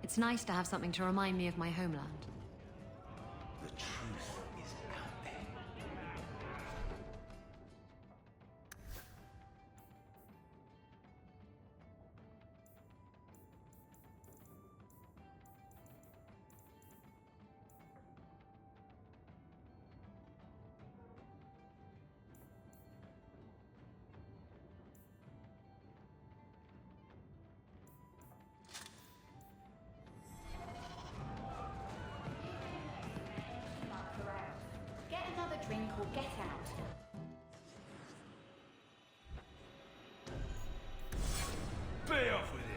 It's nice to have something to remind me of my homeland. The truth is out there. Get another drink or get out. Be off with you!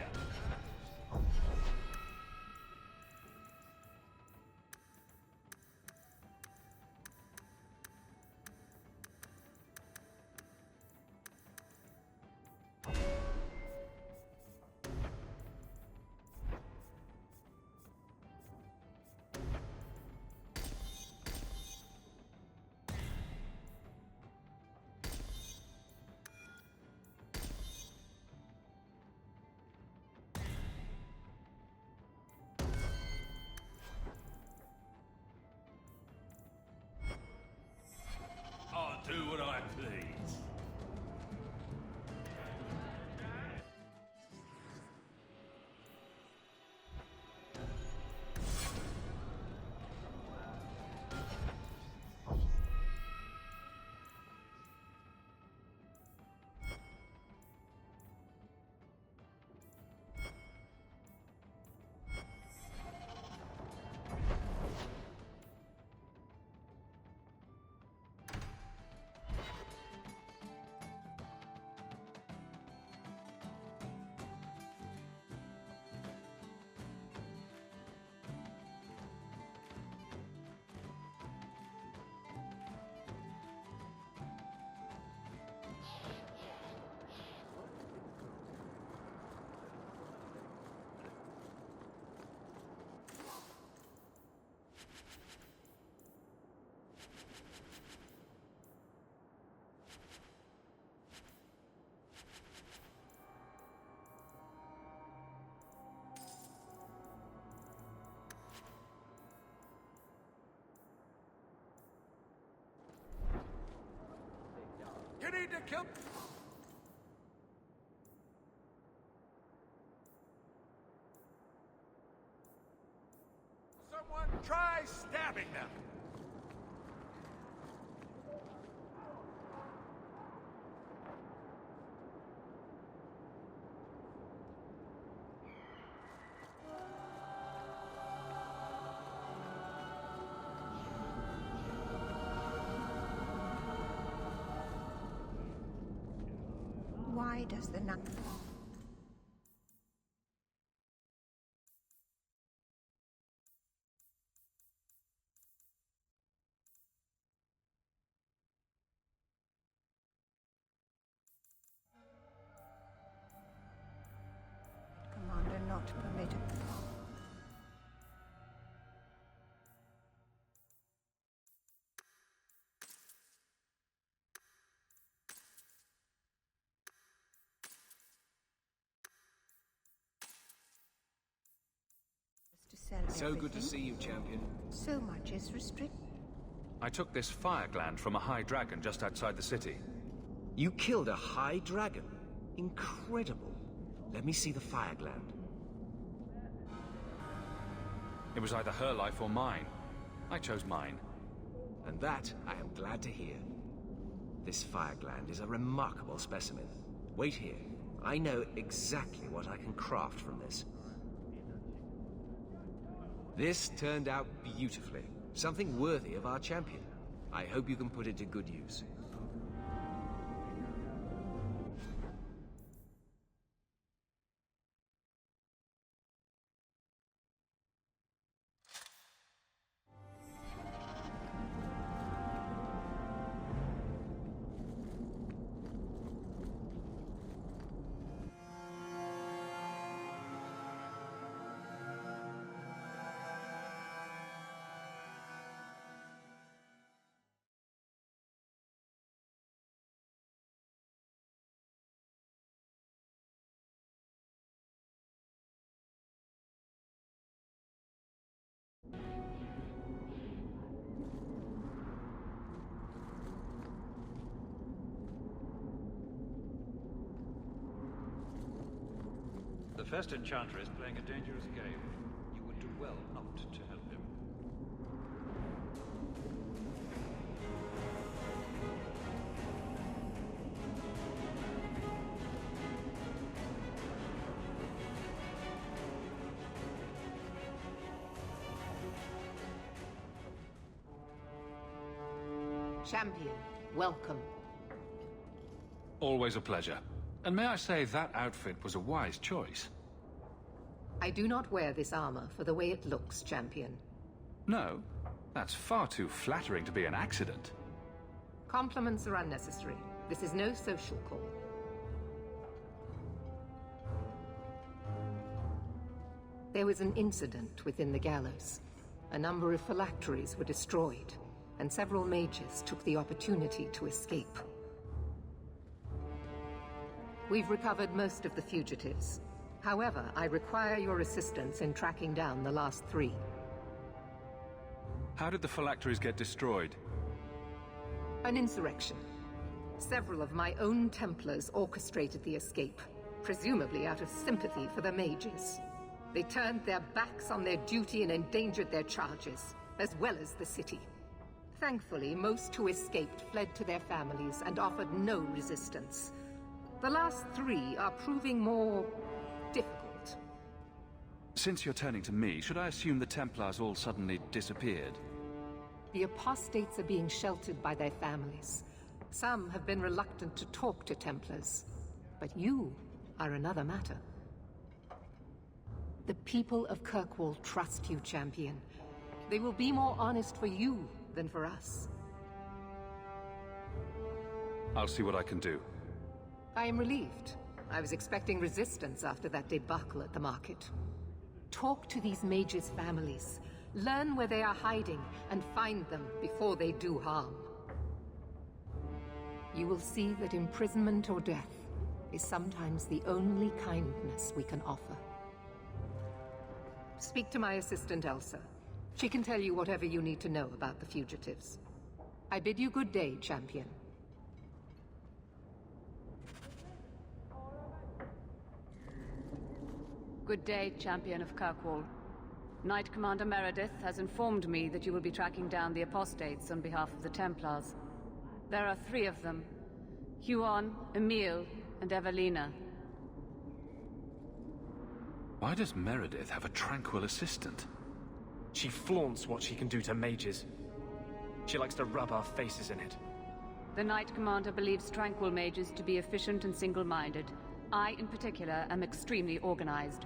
Kill... Someone try stabbing them! Why does the nun... Commander not permitted. So good to see you, champion. So much is restricted. I took this fire gland from a high dragon just outside the city. You killed a high dragon? Incredible. Let me see the fire gland. It was either her life or mine. I chose mine. And that I am glad to hear. This fire gland is a remarkable specimen. Wait here. I know exactly what I can craft from this. This turned out beautifully. Something worthy of our champion. I hope you can put it to good use. The first enchanter is playing a dangerous game. You would do well not to help him. Champion, welcome. Always a pleasure. And may I say that outfit was a wise choice. I do not wear this armor for the way it looks, Champion. No, that's far too flattering to be an accident. Compliments are unnecessary. This is no social call. There was an incident within the gallows. A number of phylacteries were destroyed, and several mages took the opportunity to escape. We've recovered most of the fugitives. However, I require your assistance in tracking down the last 3. How did the phylacteries get destroyed? An insurrection. Several of my own Templars orchestrated the escape, presumably out of sympathy for the mages. They turned their backs on their duty and endangered their charges, as well as the city. Thankfully, most who escaped fled to their families and offered no resistance. The last 3 are proving more difficult. Since you're turning to me, should I assume the Templars all suddenly disappeared? The apostates are being sheltered by their families. Some have been reluctant to talk to Templars. But you are another matter. The people of Kirkwall trust you, Champion. They will be more honest for you than for us. I'll see what I can do. I am relieved. I was expecting resistance after that debacle at the market. Talk to these mages' families. Learn where they are hiding and find them before they do harm. You will see that imprisonment or death is sometimes the only kindness we can offer. Speak to my assistant, Elsa. She can tell you whatever you need to know about the fugitives. I bid you good day, Champion. Good day, Champion of Kirkwall. Knight Commander Meredith has informed me that you will be tracking down the apostates on behalf of the Templars. There are 3 of them. Huon, Emile, and Evelina. Why does Meredith have a tranquil assistant? She flaunts what she can do to mages. She likes to rub our faces in it. The Knight Commander believes tranquil mages to be efficient and single-minded. I, in particular, am extremely organized.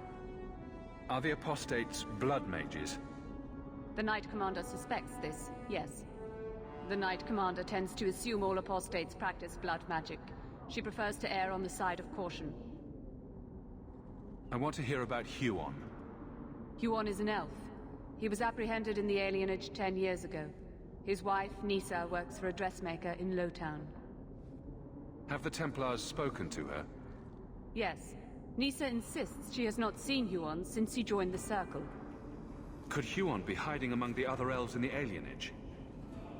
Are the apostates blood mages? The Knight Commander suspects this, yes. The Knight Commander tends to assume all apostates practice blood magic. She prefers to err on the side of caution. I want to hear about Huon. Huon is an elf. He was apprehended in the alienage 10 years ago. His wife, Nisa, works for a dressmaker in Lowtown. Have the Templars spoken to her? Yes. Nisa insists she has not seen Huon since he joined the Circle. Could Huon be hiding among the other elves in the alienage?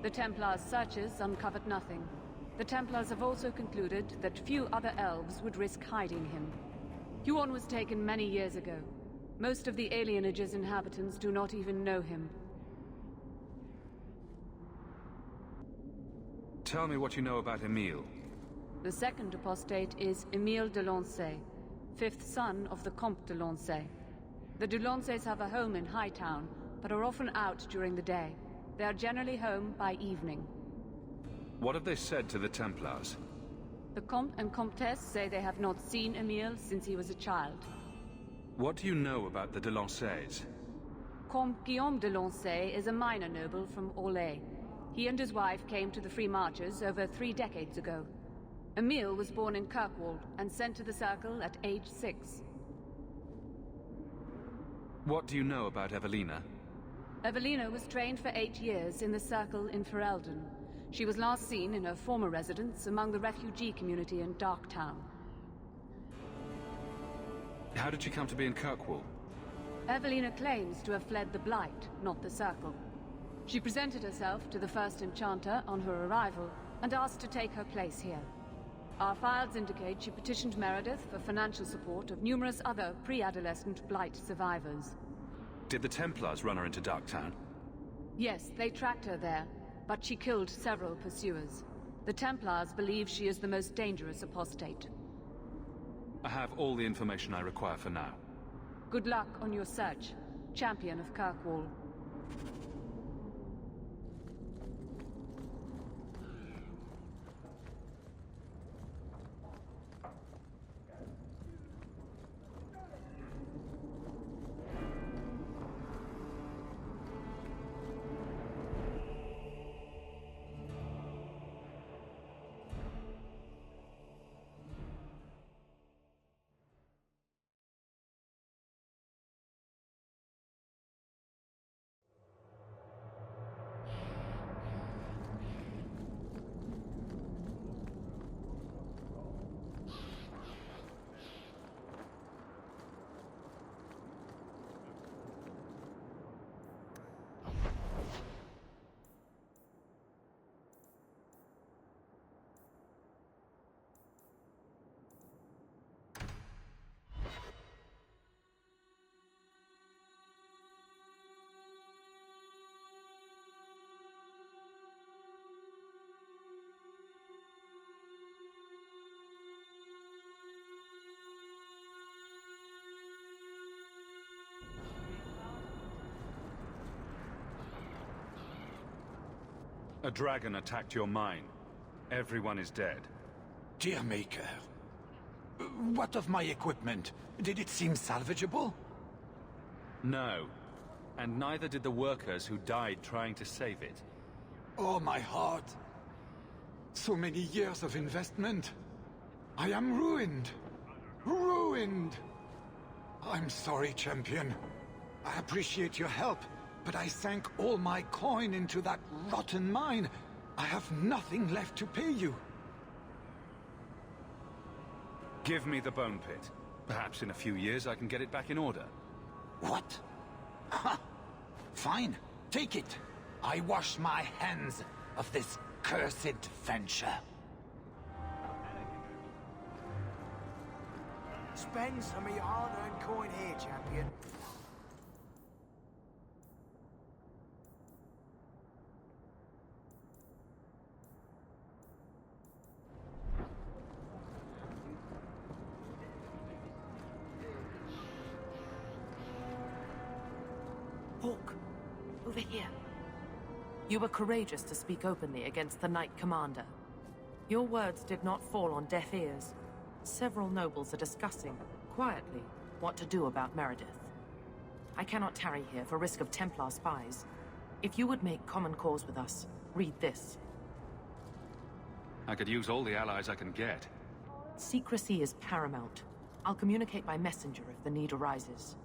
The Templars' searches uncovered nothing. The Templars have also concluded that few other elves would risk hiding him. Huon was taken many years ago. Most of the alienage's inhabitants do not even know him. Tell me what you know about Emile. The second apostate is Emile de Launcet, 5th son of the Comte de Launcet. The de Launcets have a home in Hightown, but are often out during the day. They are generally home by evening. What have they said to the Templars? The Comte and Comtesse say they have not seen Emile since he was a child. What do you know about the de Launcets? Comte Guillaume de Launcet is a minor noble from Orlais. He and his wife came to the Free Marches over 3 decades ago. Emile was born in Kirkwall and sent to the Circle at age 6. What do you know about Evelina? Evelina was trained for 8 years in the Circle in Ferelden. She was last seen in her former residence among the refugee community in Darktown. How did she come to be in Kirkwall? Evelina claims to have fled the Blight, not the Circle. She presented herself to the first Enchanter on her arrival and asked to take her place here. Our files indicate she petitioned Meredith for financial support of numerous other pre-adolescent Blight survivors. Did the Templars run her into Darktown? Yes, they tracked her there, but she killed several pursuers. The Templars believe she is the most dangerous apostate. I have all the information I require for now. Good luck on your search, Champion of Kirkwall. A dragon attacked your mine. Everyone is dead. Dear Maker, what of my equipment? Did it seem salvageable? No. And neither did the workers who died trying to save it. Oh, my heart. So many years of investment. I am ruined. Ruined! I'm sorry, Champion. I appreciate your help, but I sank all my coin into that rotten mine. I have nothing left to pay you. Give me the bone pit. Perhaps in a few years I can get it back in order. What? Ha! Fine, take it. I wash my hands of this cursed venture. spend some of your hard-earned coin here, champion. Hawke, over here. You were courageous to speak openly against the Knight Commander. Your words did not fall on deaf ears. Several nobles are discussing, quietly, what to do about Meredith. I cannot tarry here for risk of Templar spies. If you would make common cause with us, read this. I could use all the allies I can get. Secrecy is paramount. I'll communicate by messenger if the need arises.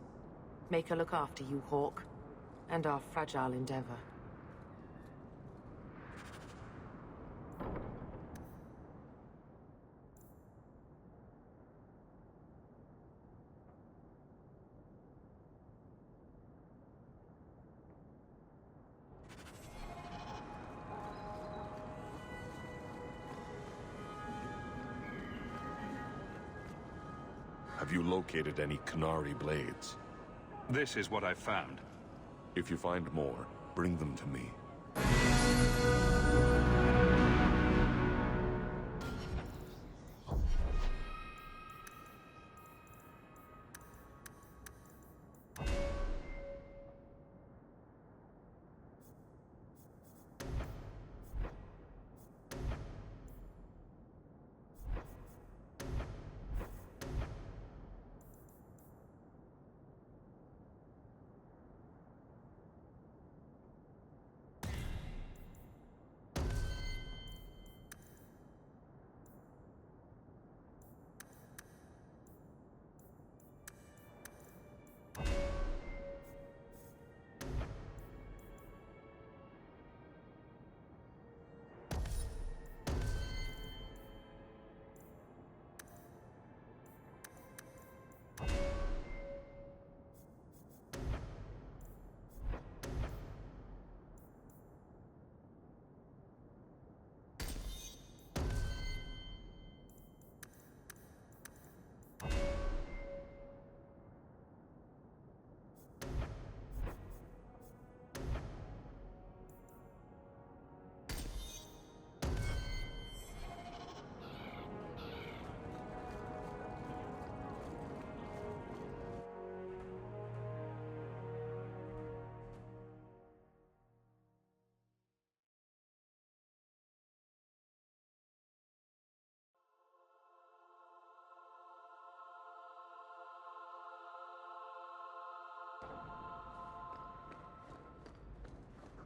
Make her look after you, Hawke, and our fragile endeavor. Have you located any Canary blades? This is what I've found. If you find more, bring them to me.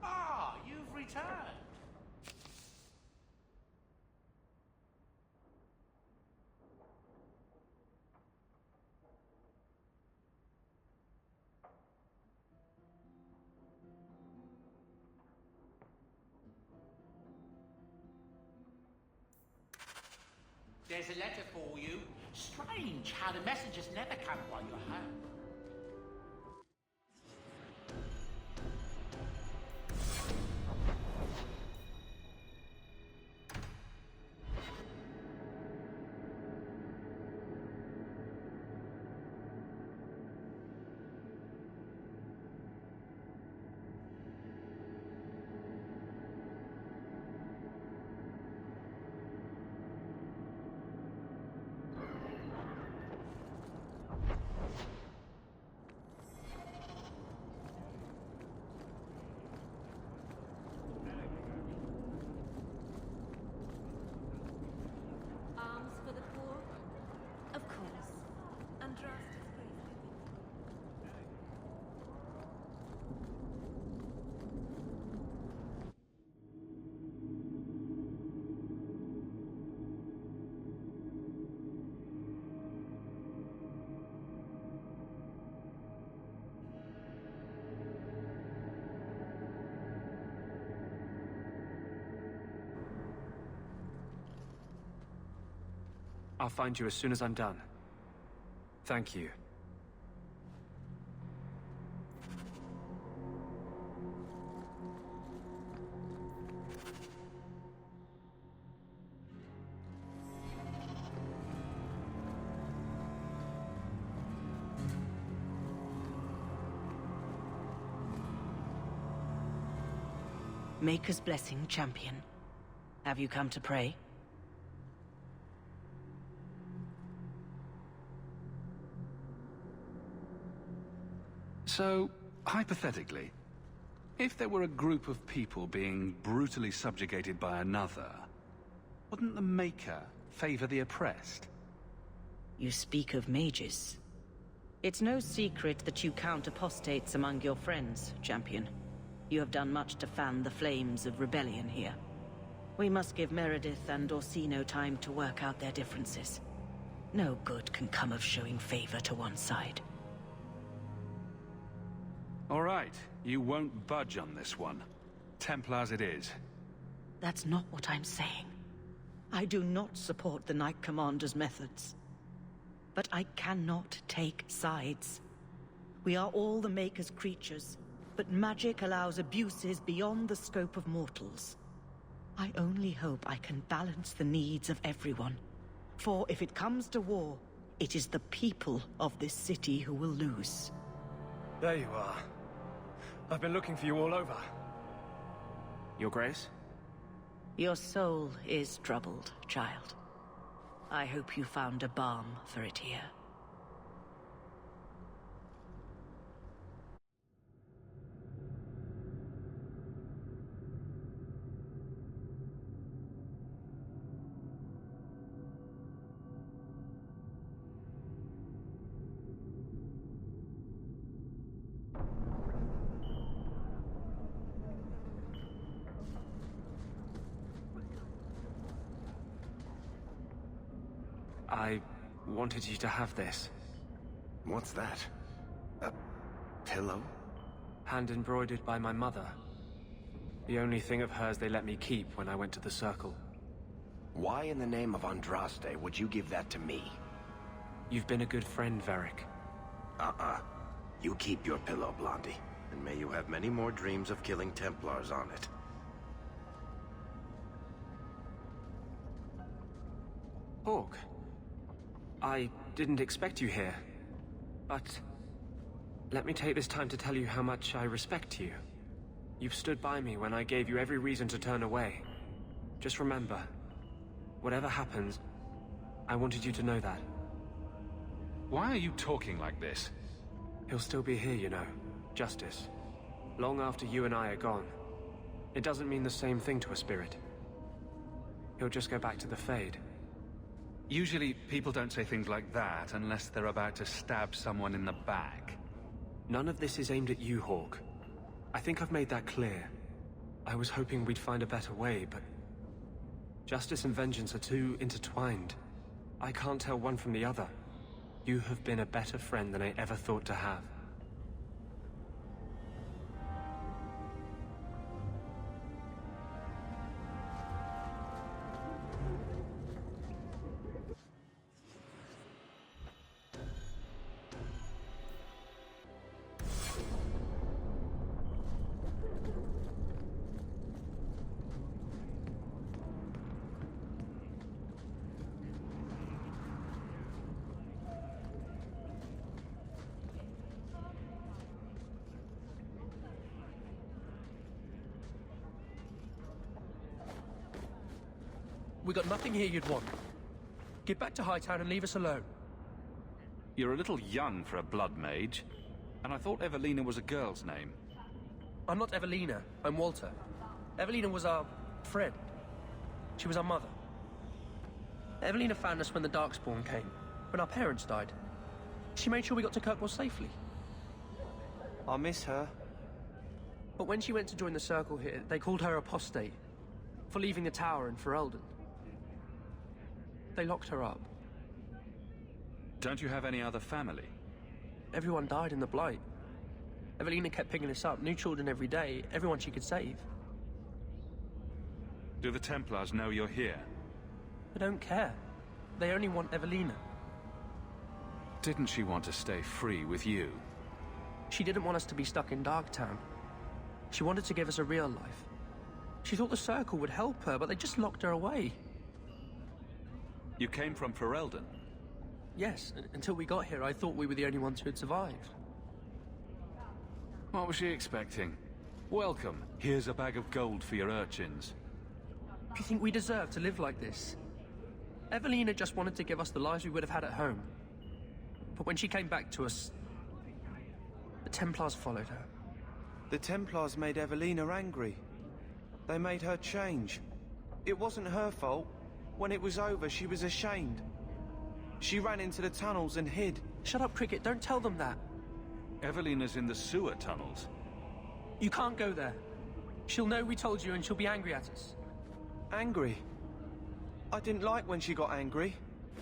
Ah, you've returned. There's a letter for you. Strange how the messages never come while you're home. I'll find you as soon as I'm done. Thank you. Maker's blessing, champion. Have you come to pray? So, hypothetically, if there were a group of people being brutally subjugated by another, wouldn't the Maker favor the oppressed? You speak of mages. It's no secret that you count apostates among your friends, champion. You have done much to fan the flames of rebellion here. We must give Meredith and Orsino time to work out their differences. No good can come of showing favor to one side. All right, you won't budge on this one. Templars it is. That's not what I'm saying. I do not support the Knight Commander's methods. But I cannot take sides. We are all the Maker's creatures, but magic allows abuses beyond the scope of mortals. I only hope I can balance the needs of everyone. For if it comes to war, it is the people of this city who will lose. There you are. I've been looking for you all over. Your Grace? Your soul is troubled, child. I hope you found a balm for it here. I wanted you to have this. What's that? A pillow? Hand embroidered by my mother. The only thing of hers they let me keep when I went to the Circle. Why in the name of Andraste would you give that to me? You've been a good friend, Varric. You keep your pillow, Blondie. And may you have many more dreams of killing Templars on it. Hawke. I didn't expect you here. But let me take this time to tell you how much I respect you. You've stood by me when I gave you every reason to turn away. Just remember, whatever happens, I wanted you to know that. Why are you talking like this? He'll still be here, you know. Justice. Long after you and I are gone. It doesn't mean the same thing to a spirit. He'll just go back to the Fade. Usually, people don't say things like that unless they're about to stab someone in the back. None of this is aimed at you, Hawke. I think I've made that clear. I was hoping we'd find a better way, but... justice and vengeance are too intertwined. I can't tell one from the other. You have been a better friend than I ever thought to have. We got nothing here you'd want. Get back to Hightown and leave us alone. You're a little young for a blood mage, and I thought Evelina was a girl's name. I'm not Evelina, I'm Walter. Evelina was our friend. She was our mother. Evelina found us when the Darkspawn came, when our parents died. She made sure we got to Kirkwall safely. I'll miss her. But when she went to join the Circle here, they called her apostate for leaving the tower in Ferelden. They locked her up. Don't you have any other family? Everyone died in the Blight. Evelina kept picking us up, new children every day, everyone she could save. Do the Templars know you're here? They don't care. They only want Evelina. Didn't she want to stay free with you? She didn't want us to be stuck in Darktown. She wanted to give us a real life. She thought the Circle would help her, but they just locked her away. You came from Ferelden? Yes, until we got here, I thought we were the only ones who had survived. What was she expecting? Welcome. Here's a bag of gold for your urchins. Do you think we deserve to live like this? Evelina just wanted to give us the lives we would have had at home. But when she came back to us, the Templars followed her. The Templars made Evelina angry. They made her change. It wasn't her fault. When it was over, she was ashamed. She ran into the tunnels and hid. Shut up, Cricket. Don't tell them that. Evelina's in the sewer tunnels. You can't go there. She'll know we told you and she'll be angry at us. Angry? I didn't like when she got angry.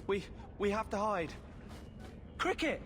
We have to hide. Cricket!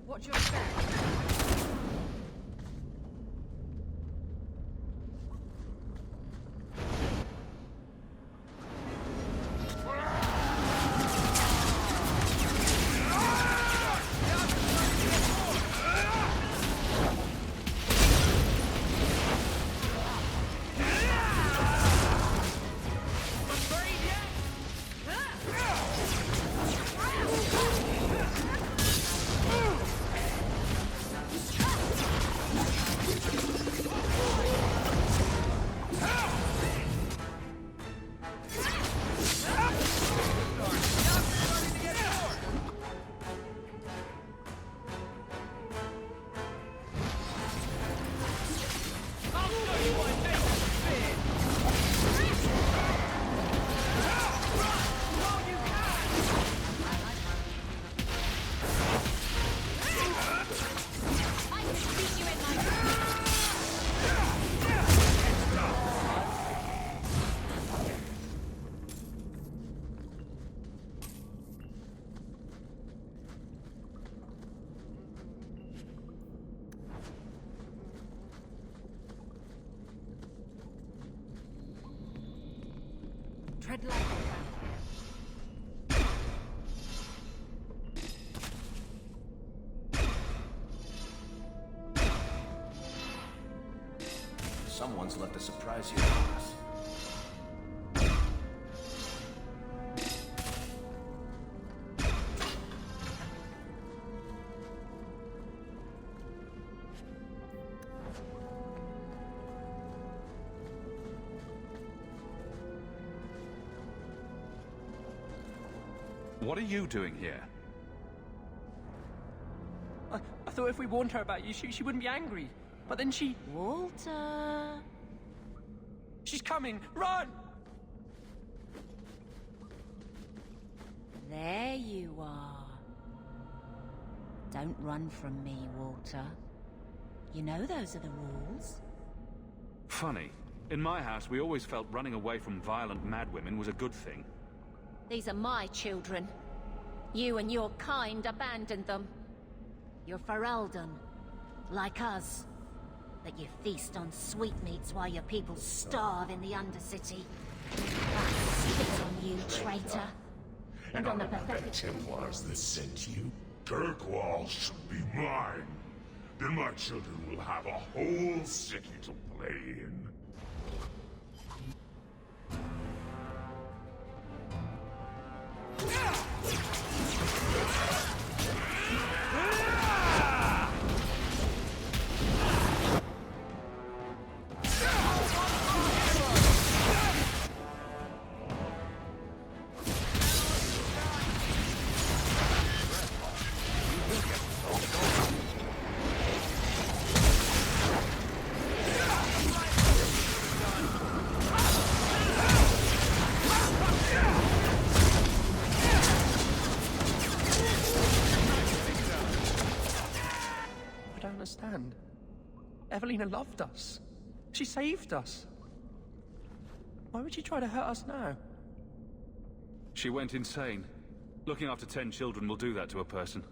What's your step? Tread lightly. Someone's left a surprise here for us. What are you doing here? I thought if we warned her about you, she wouldn't be angry. But then she... Walter... She's coming! Run! There you are. Don't run from me, Walter. You know those are the rules. Funny. In my house, we always felt running away from violent madwomen was a good thing. These are my children. You and your kind abandoned them. You're Ferelden, like us. That you feast on sweetmeats while your people starve in the Undercity. I spit on you, traitor. And on the pathetic Templars that sent you. Kirkwall should be mine. Then my children will have a whole city to play in. understand. Evelina loved us. She saved us. Why would she try to hurt us now? She went insane. Looking after 10 children will do that to a person.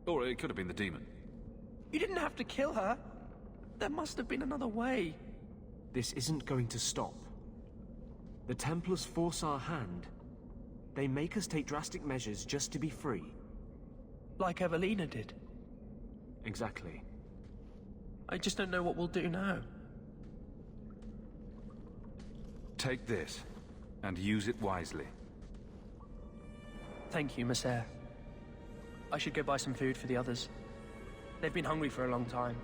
Or it could have been the demon. You didn't have to kill her. There must have been another way. This isn't going to stop. The Templars force our hand. They make us take drastic measures just to be free. Like Evelina did. Exactly. I just don't know what we'll do now. Take this, and use it wisely. Thank you, Messer. I should go buy some food for the others. They've been hungry for a long time.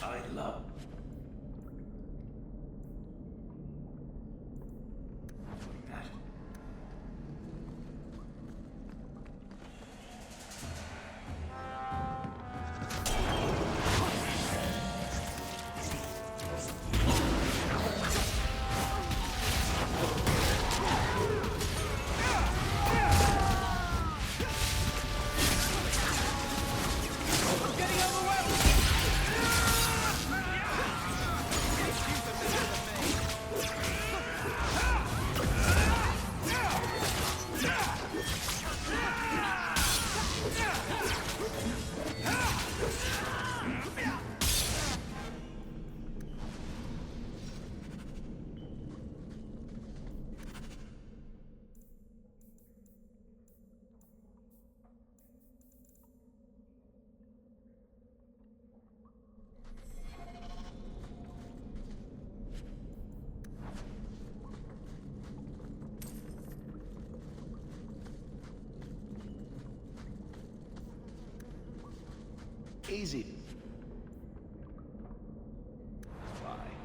I love. Easy. Bye.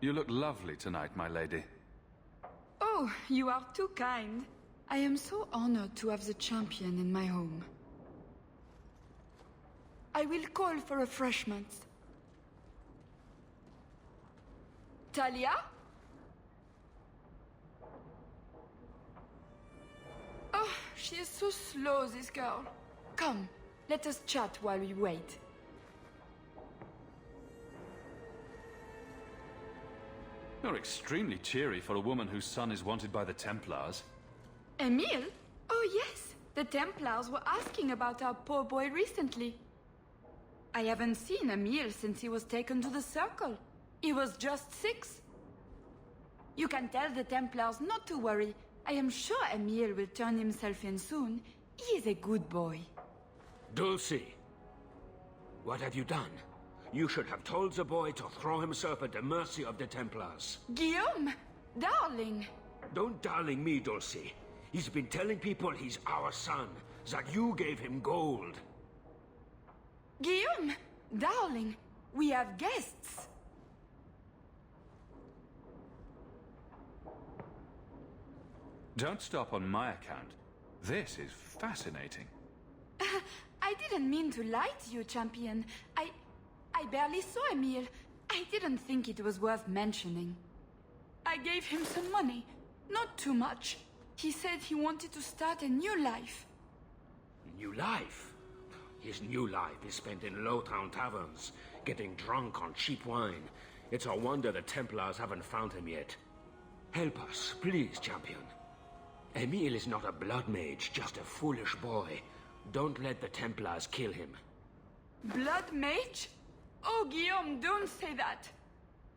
You look lovely tonight, my lady. Oh, you are too kind. I am so honored to have the champion in my home. I will call for refreshments. Talia? Oh, she is so slow, this girl. Come, let us chat while we wait. You're extremely cheery for a woman whose son is wanted by the Templars. Emile? Oh yes, the Templars were asking about our poor boy recently. I haven't seen Emile since he was taken to the Circle. He was just 6. You can tell the Templars not to worry. I am sure Emile will turn himself in soon. He is a good boy. Dulcie, what have you done? You should have told the boy to throw himself at the mercy of the Templars. Guillaume! Darling! Don't darling me, Dulcie. He's been telling people he's our son, that you gave him gold. Guillaume! Darling! We have guests! Don't stop on my account. This is fascinating. I didn't mean to lie to you, champion. I barely saw Emile. I didn't think it was worth mentioning. I gave him some money. Not too much. He said he wanted to start a new life. New life? His new life is spent in low-town taverns, getting drunk on cheap wine. It's a wonder the Templars haven't found him yet. Help us, please, champion. Emile is not a blood mage, just a foolish boy. Don't let the Templars kill him. Blood mage? Oh, Guillaume, don't say that.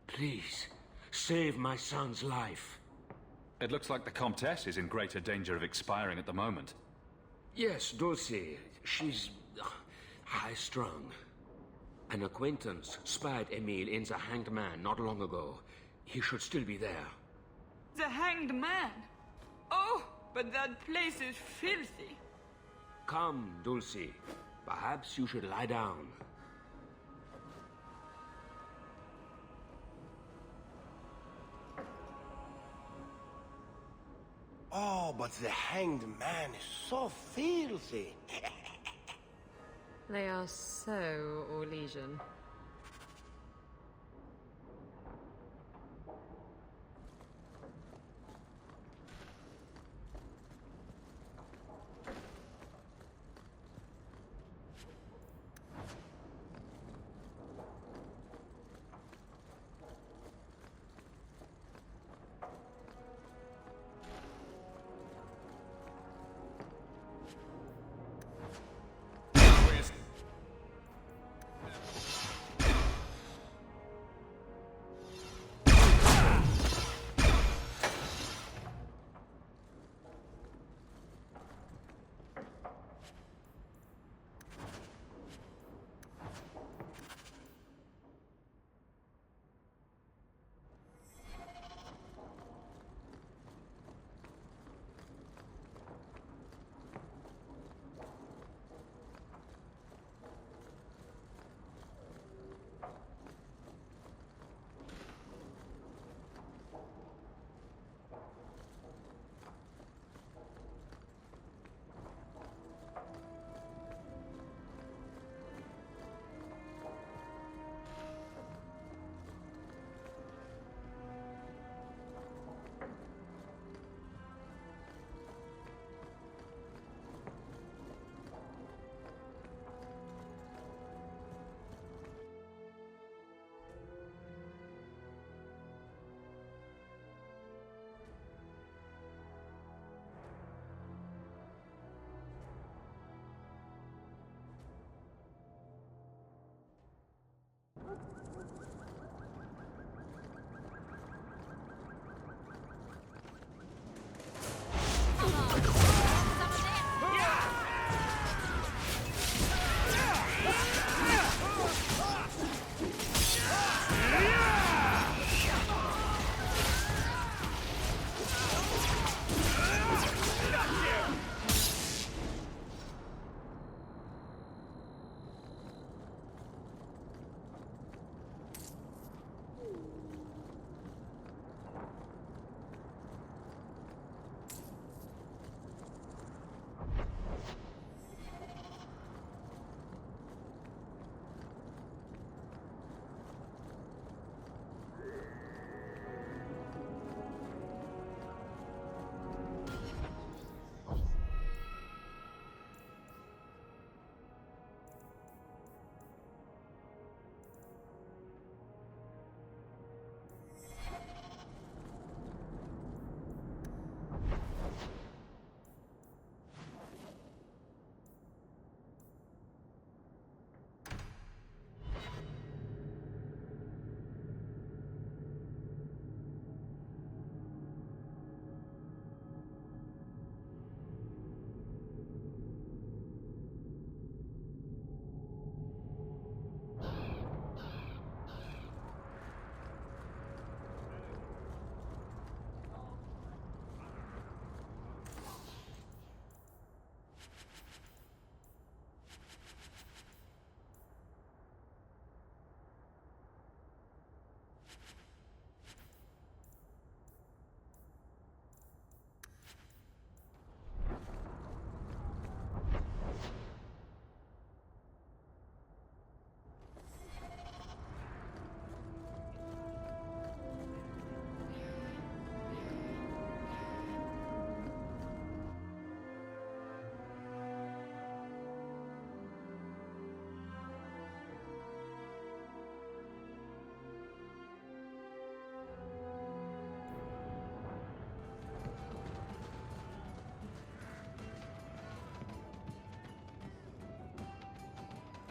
Please, save my son's life. It looks like the Comtesse is in greater danger of expiring at the moment. Yes, Dulcie. She's high-strung. An acquaintance spied Emile in the Hanged Man not long ago. He should still be there. The Hanged Man? Oh, but that place is filthy. Come, Dulcie. Perhaps you should lie down. Oh, but the Hanged Man is so filthy. They are so Orlesian.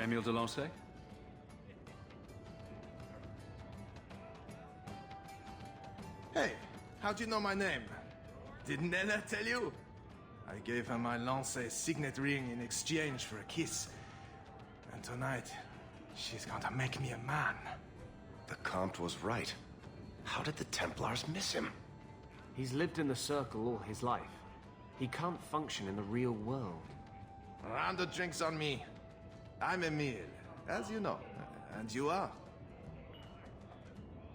Emile de Launcet? Hey, how'd you know my name? Did Nella tell you? I gave her my Launcet signet ring in exchange for a kiss. And tonight, she's gonna make me a man. The Comte was right. How did the Templars miss him? He's lived in the Circle all his life. He can't function in the real world. A round of drinks on me. I'm Emile, as you know. And you are?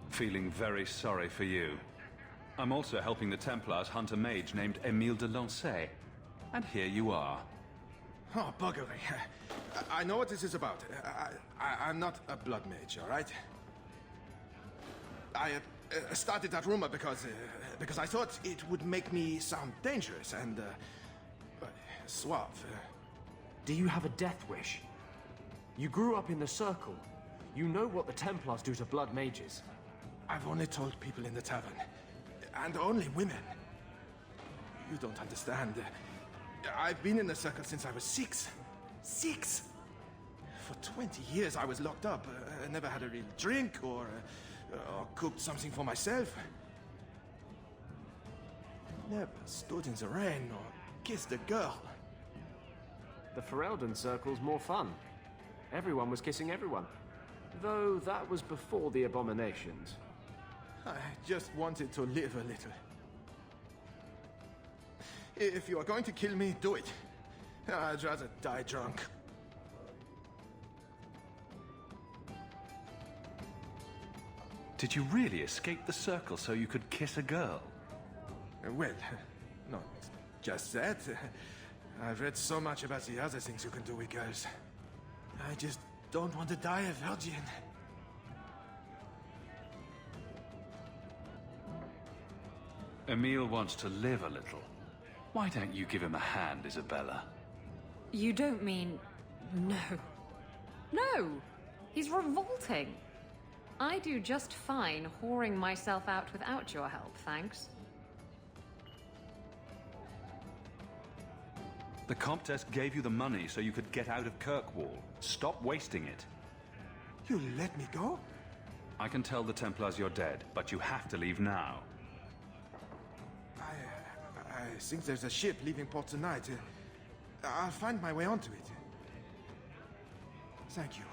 Feeling very sorry for you. I'm also helping the Templars hunt a mage named Emile de Launcet. And here you are. Oh, buggery. I know what this is about. I'm not a blood mage, all right? I started that rumor because I thought it would make me sound dangerous and suave. Do you have a death wish? You grew up in the Circle. You know what the Templars do to blood mages. I've only told people in the tavern. And only women. You don't understand. I've been in the Circle since I was 6. 6! For 20 years I was locked up. Never had a real drink or cooked something for myself. Never stood in the rain or kissed a girl. The Ferelden Circle's more fun. Everyone was kissing everyone. Though that was before the abominations. I just wanted to live a little. If you are going to kill me, do it. I'd rather die drunk. Did you really escape the Circle so you could kiss a girl? Well, not just that. I've read so much about the other things you can do with girls. I just don't want to die a virgin. Emile wants to live a little. Why don't you give him a hand, Isabella? You don't mean... no. No! He's revolting. I do just fine whoring myself out without your help, thanks. The Comtesse gave you the money so you could get out of Kirkwall. Stop wasting it. You let me go? I can tell the Templars you're dead, but you have to leave now. I think there's a ship leaving port tonight. I'll find my way onto it. Thank you.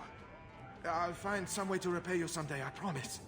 I'll find some way to repay you someday, I promise.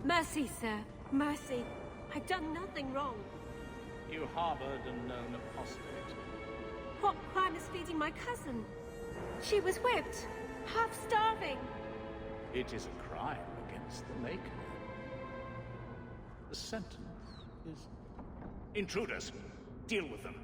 Mercy, sir. Mercy. I've done nothing wrong. You harbored a known apostate. What crime is feeding my cousin? She was whipped, half-starving. It is a crime against the Maker. The sentence is... Intruders, deal with them.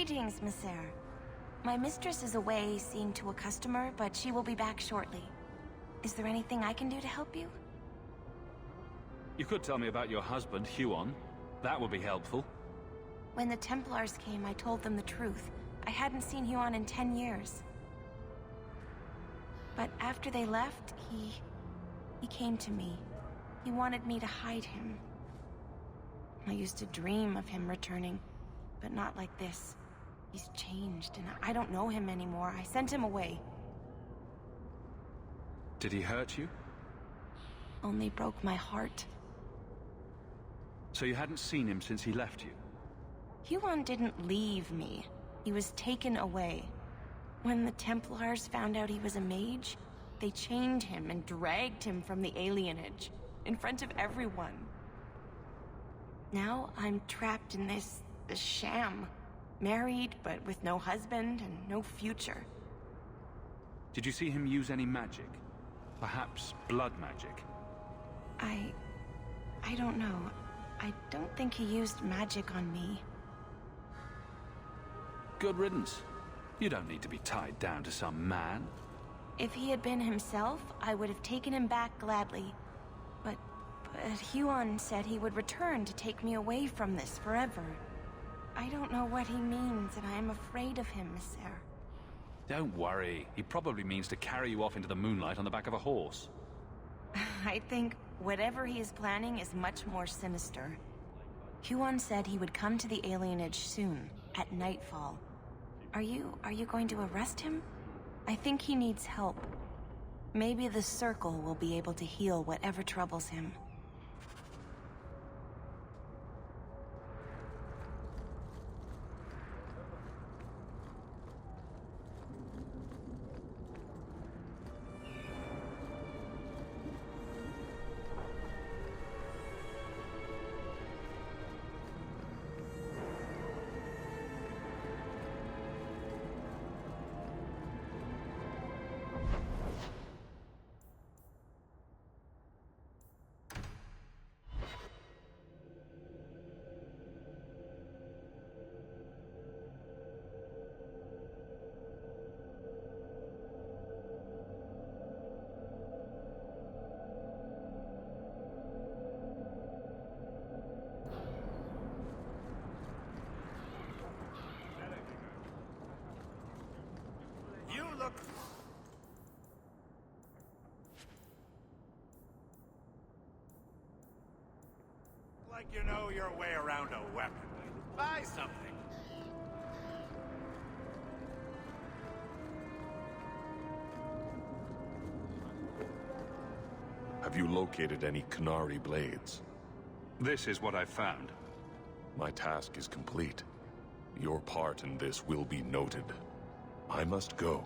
Greetings, Messer. My mistress is away seeing to a customer, but she will be back shortly. Is there anything I can do to help you? You could tell me about your husband, Huon. That would be helpful. When the Templars came, I told them the truth. I hadn't seen Huon in 10 years. But after they left, he came to me. He wanted me to hide him. I used to dream of him returning, but not like this. He's changed, and I don't know him anymore. I sent him away. Did he hurt you? Only broke my heart. So you hadn't seen him since he left you? Huon didn't leave me. He was taken away. When the Templars found out he was a mage, they chained him and dragged him from the alienage, in front of everyone. Now I'm trapped in this sham. Married, but with no husband and no future. Did you see him use any magic? Perhaps blood magic? I don't know. I don't think he used magic on me. Good riddance. You don't need to be tied down to some man. If he had been himself, I would have taken him back gladly. But Huon said he would return to take me away from this forever. I don't know what he means, and I am afraid of him, Messer. Don't worry. He probably means to carry you off into the moonlight on the back of a horse. I think whatever he is planning is much more sinister. Huon said he would come to the alienage soon, at nightfall. Are you going to arrest him? I think he needs help. Maybe the Circle will be able to heal whatever troubles him. You look... like you know your way around a weapon. Buy something. Have you located any Canary blades? This is what I've found. My task is complete. Your part in this will be noted. I must go.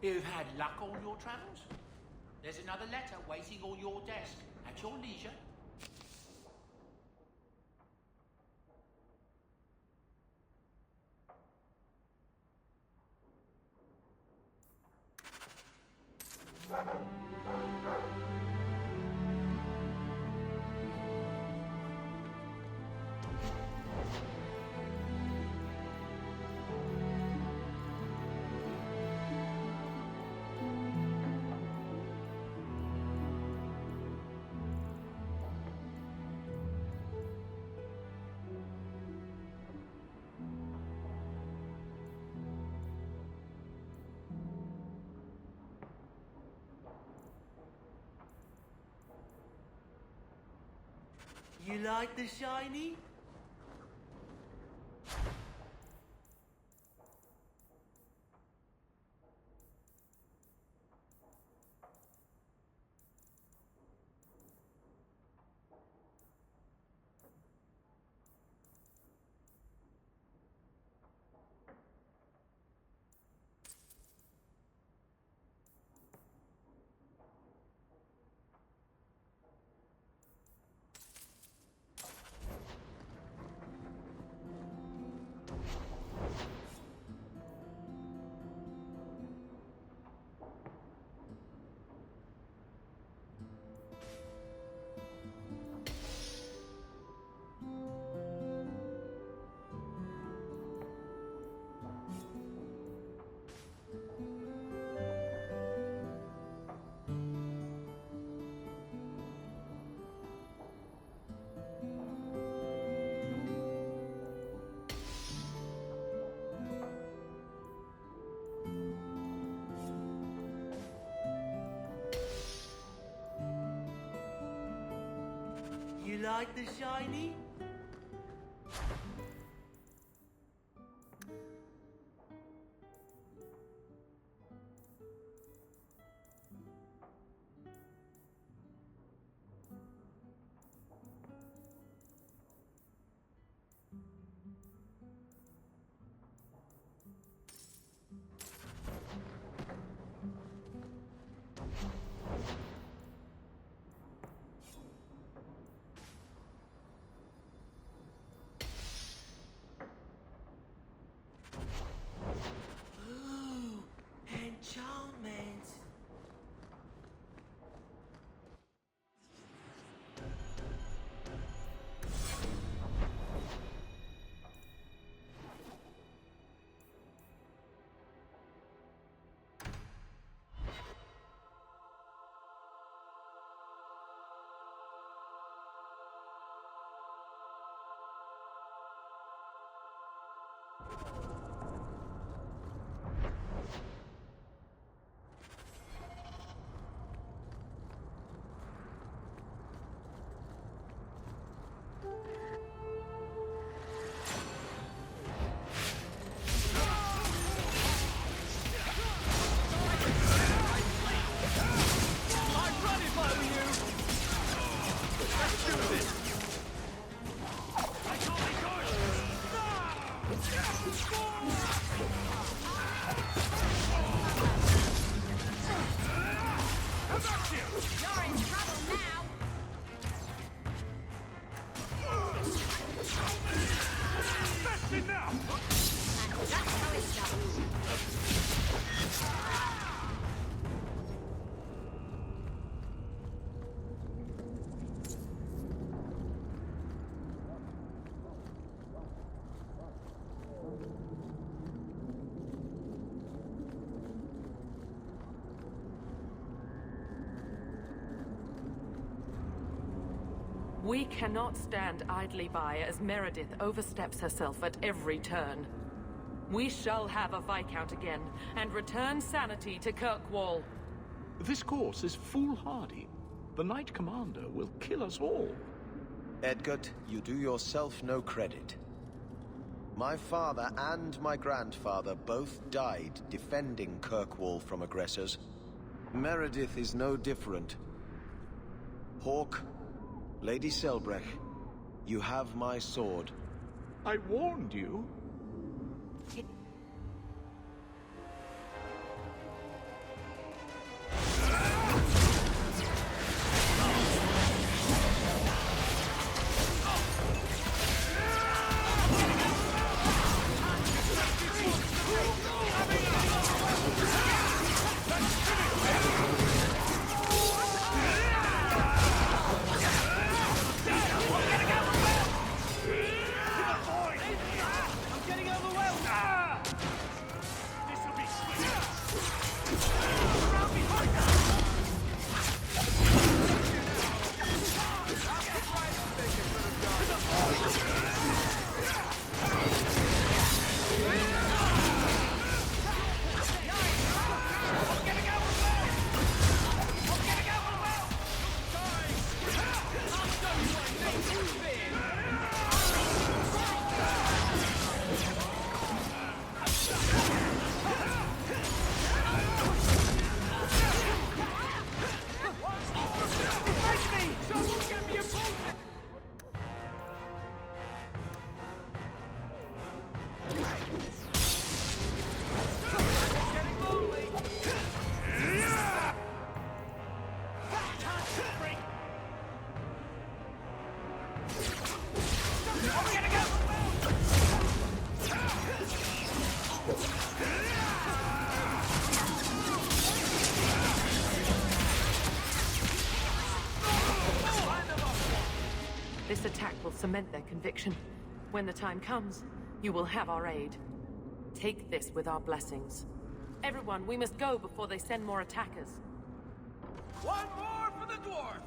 You've had luck on your travels? There's another letter waiting on your desk, at your leisure. You like the shiny? You like the shiny? Enchantments. We cannot stand idly by as Meredith oversteps herself at every turn. We shall have a Viscount again, and return sanity to Kirkwall. This course is foolhardy. The Knight Commander will kill us all. Edgard, you do yourself no credit. My father and my grandfather both died defending Kirkwall from aggressors. Meredith is no different. Hawke, Lady Selbrecht, you have my sword. I warned you. This attack will cement their conviction. When the time comes, you will have our aid. Take this with our blessings. Everyone, we must go before they send more attackers. One more for the dwarf!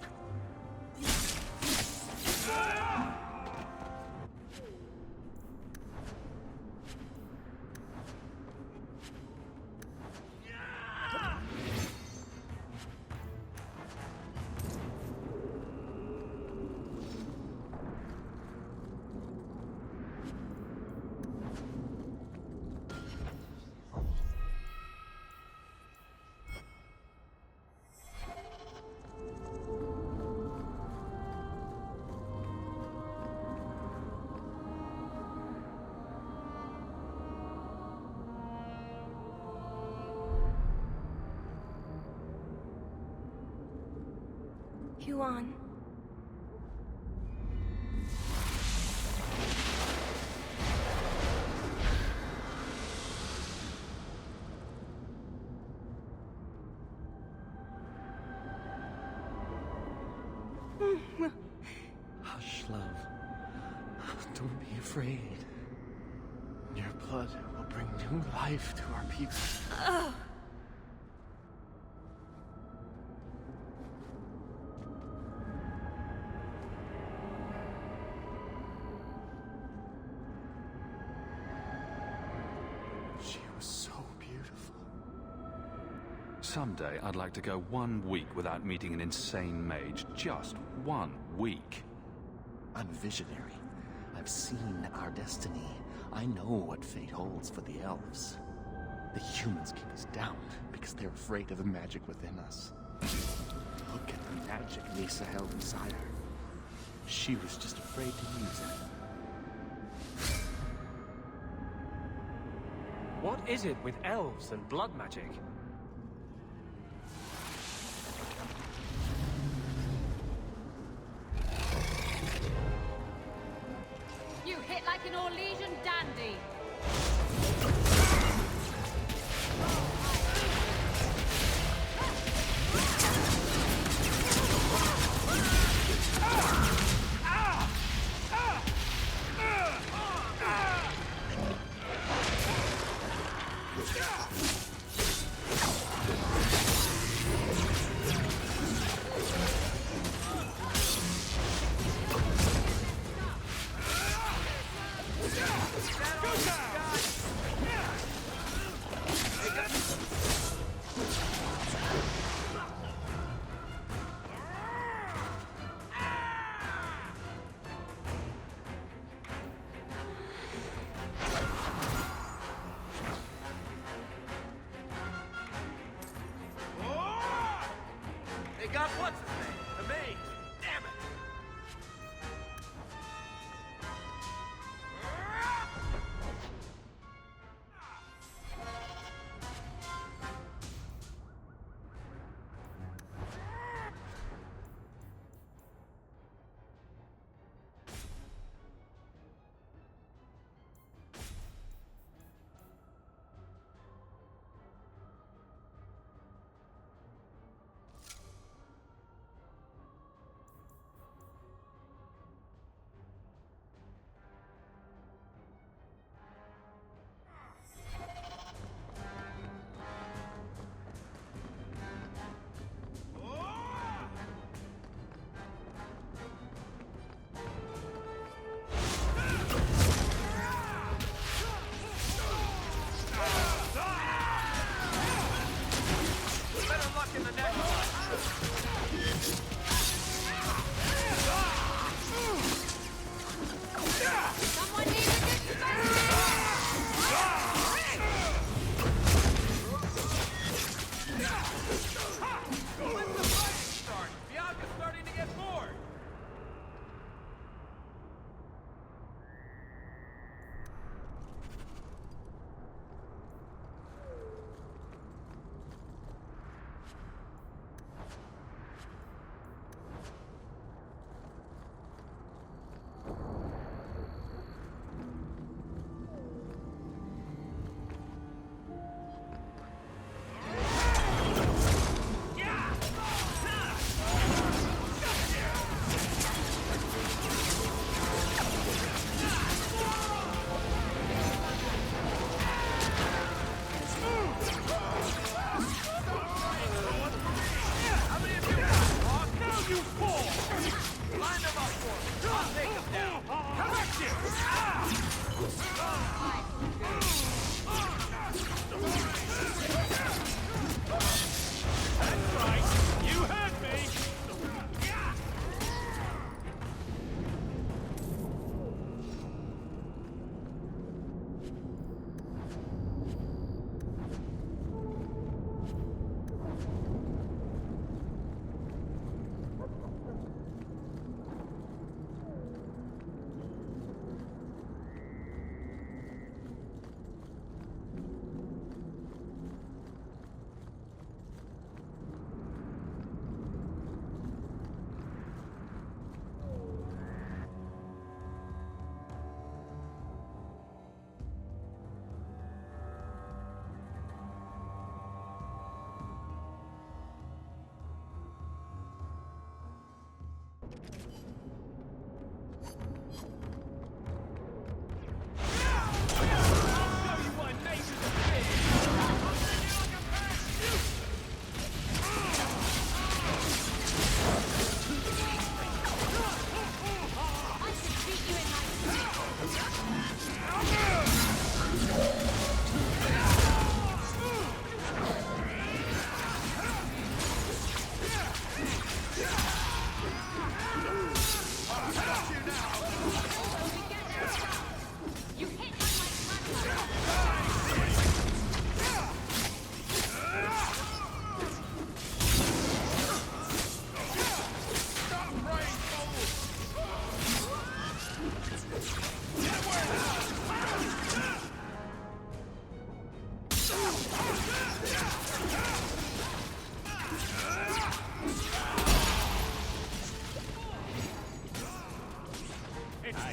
Huon. Hush, love. Don't be afraid. Your blood will bring new life to our people. She was so beautiful. Someday I'd like to go 1 week without meeting an insane mage. Just 1 week. I'm visionary. I've seen our destiny. I know what fate holds for the elves. The humans keep us down because they're afraid of the magic within us. Look at the magic Lisa held inside her. She was just afraid to use it. What is it with elves and blood magic? You hit like an Orlesian dandy. Go,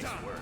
Nice work.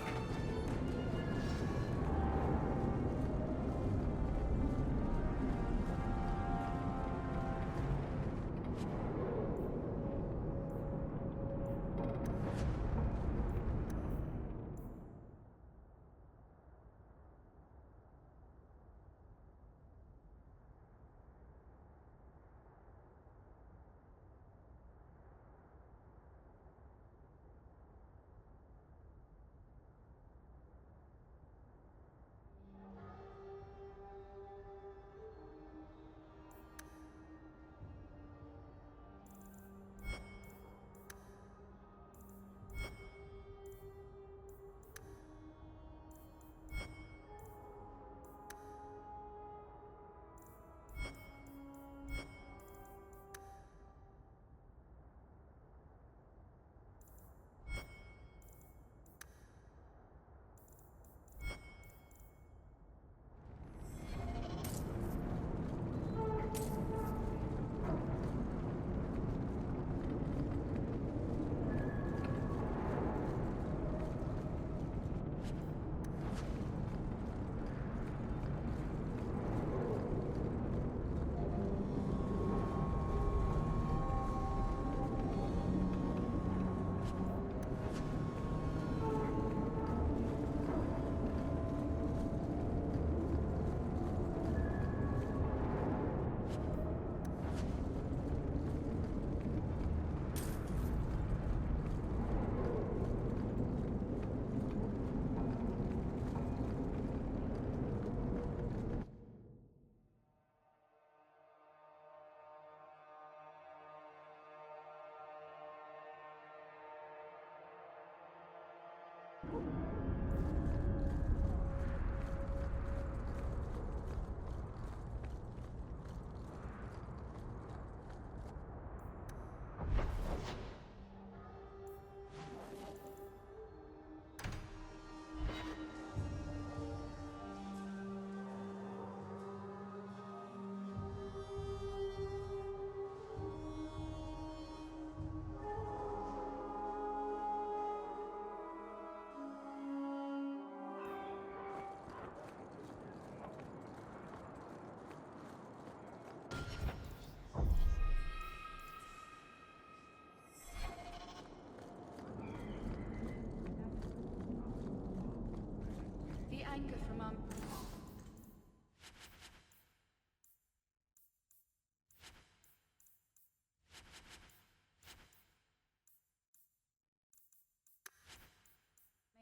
The anger from our...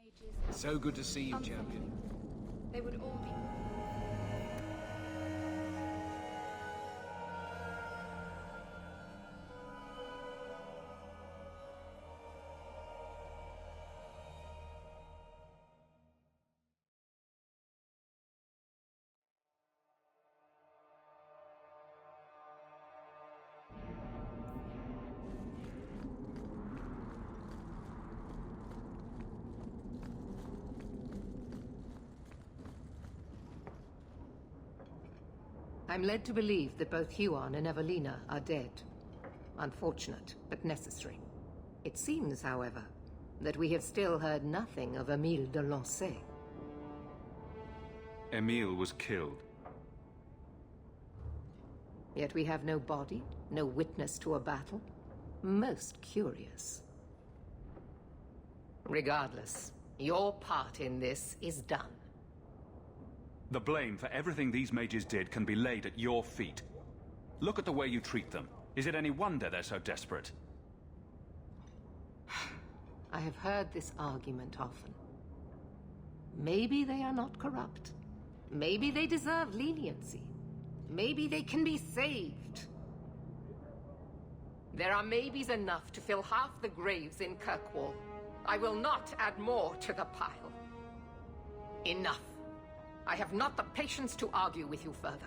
mages... So good to see you, champion. They would all be... I'm led to believe that both Huon and Evelina are dead. Unfortunate, but necessary. It seems, however, that we have still heard nothing of Emile de Launcet. Emile was killed. Yet we have no body, no witness to a battle. Most curious. Regardless, your part in this is done. The blame for everything these mages did can be laid at your feet. Look at the way you treat them. Is it any wonder they're so desperate? I have heard this argument often. Maybe they are not corrupt. Maybe they deserve leniency. Maybe they can be saved. There are maybes enough to fill half the graves in Kirkwall. I will not add more to the pile. Enough. I have not the patience to argue with you further.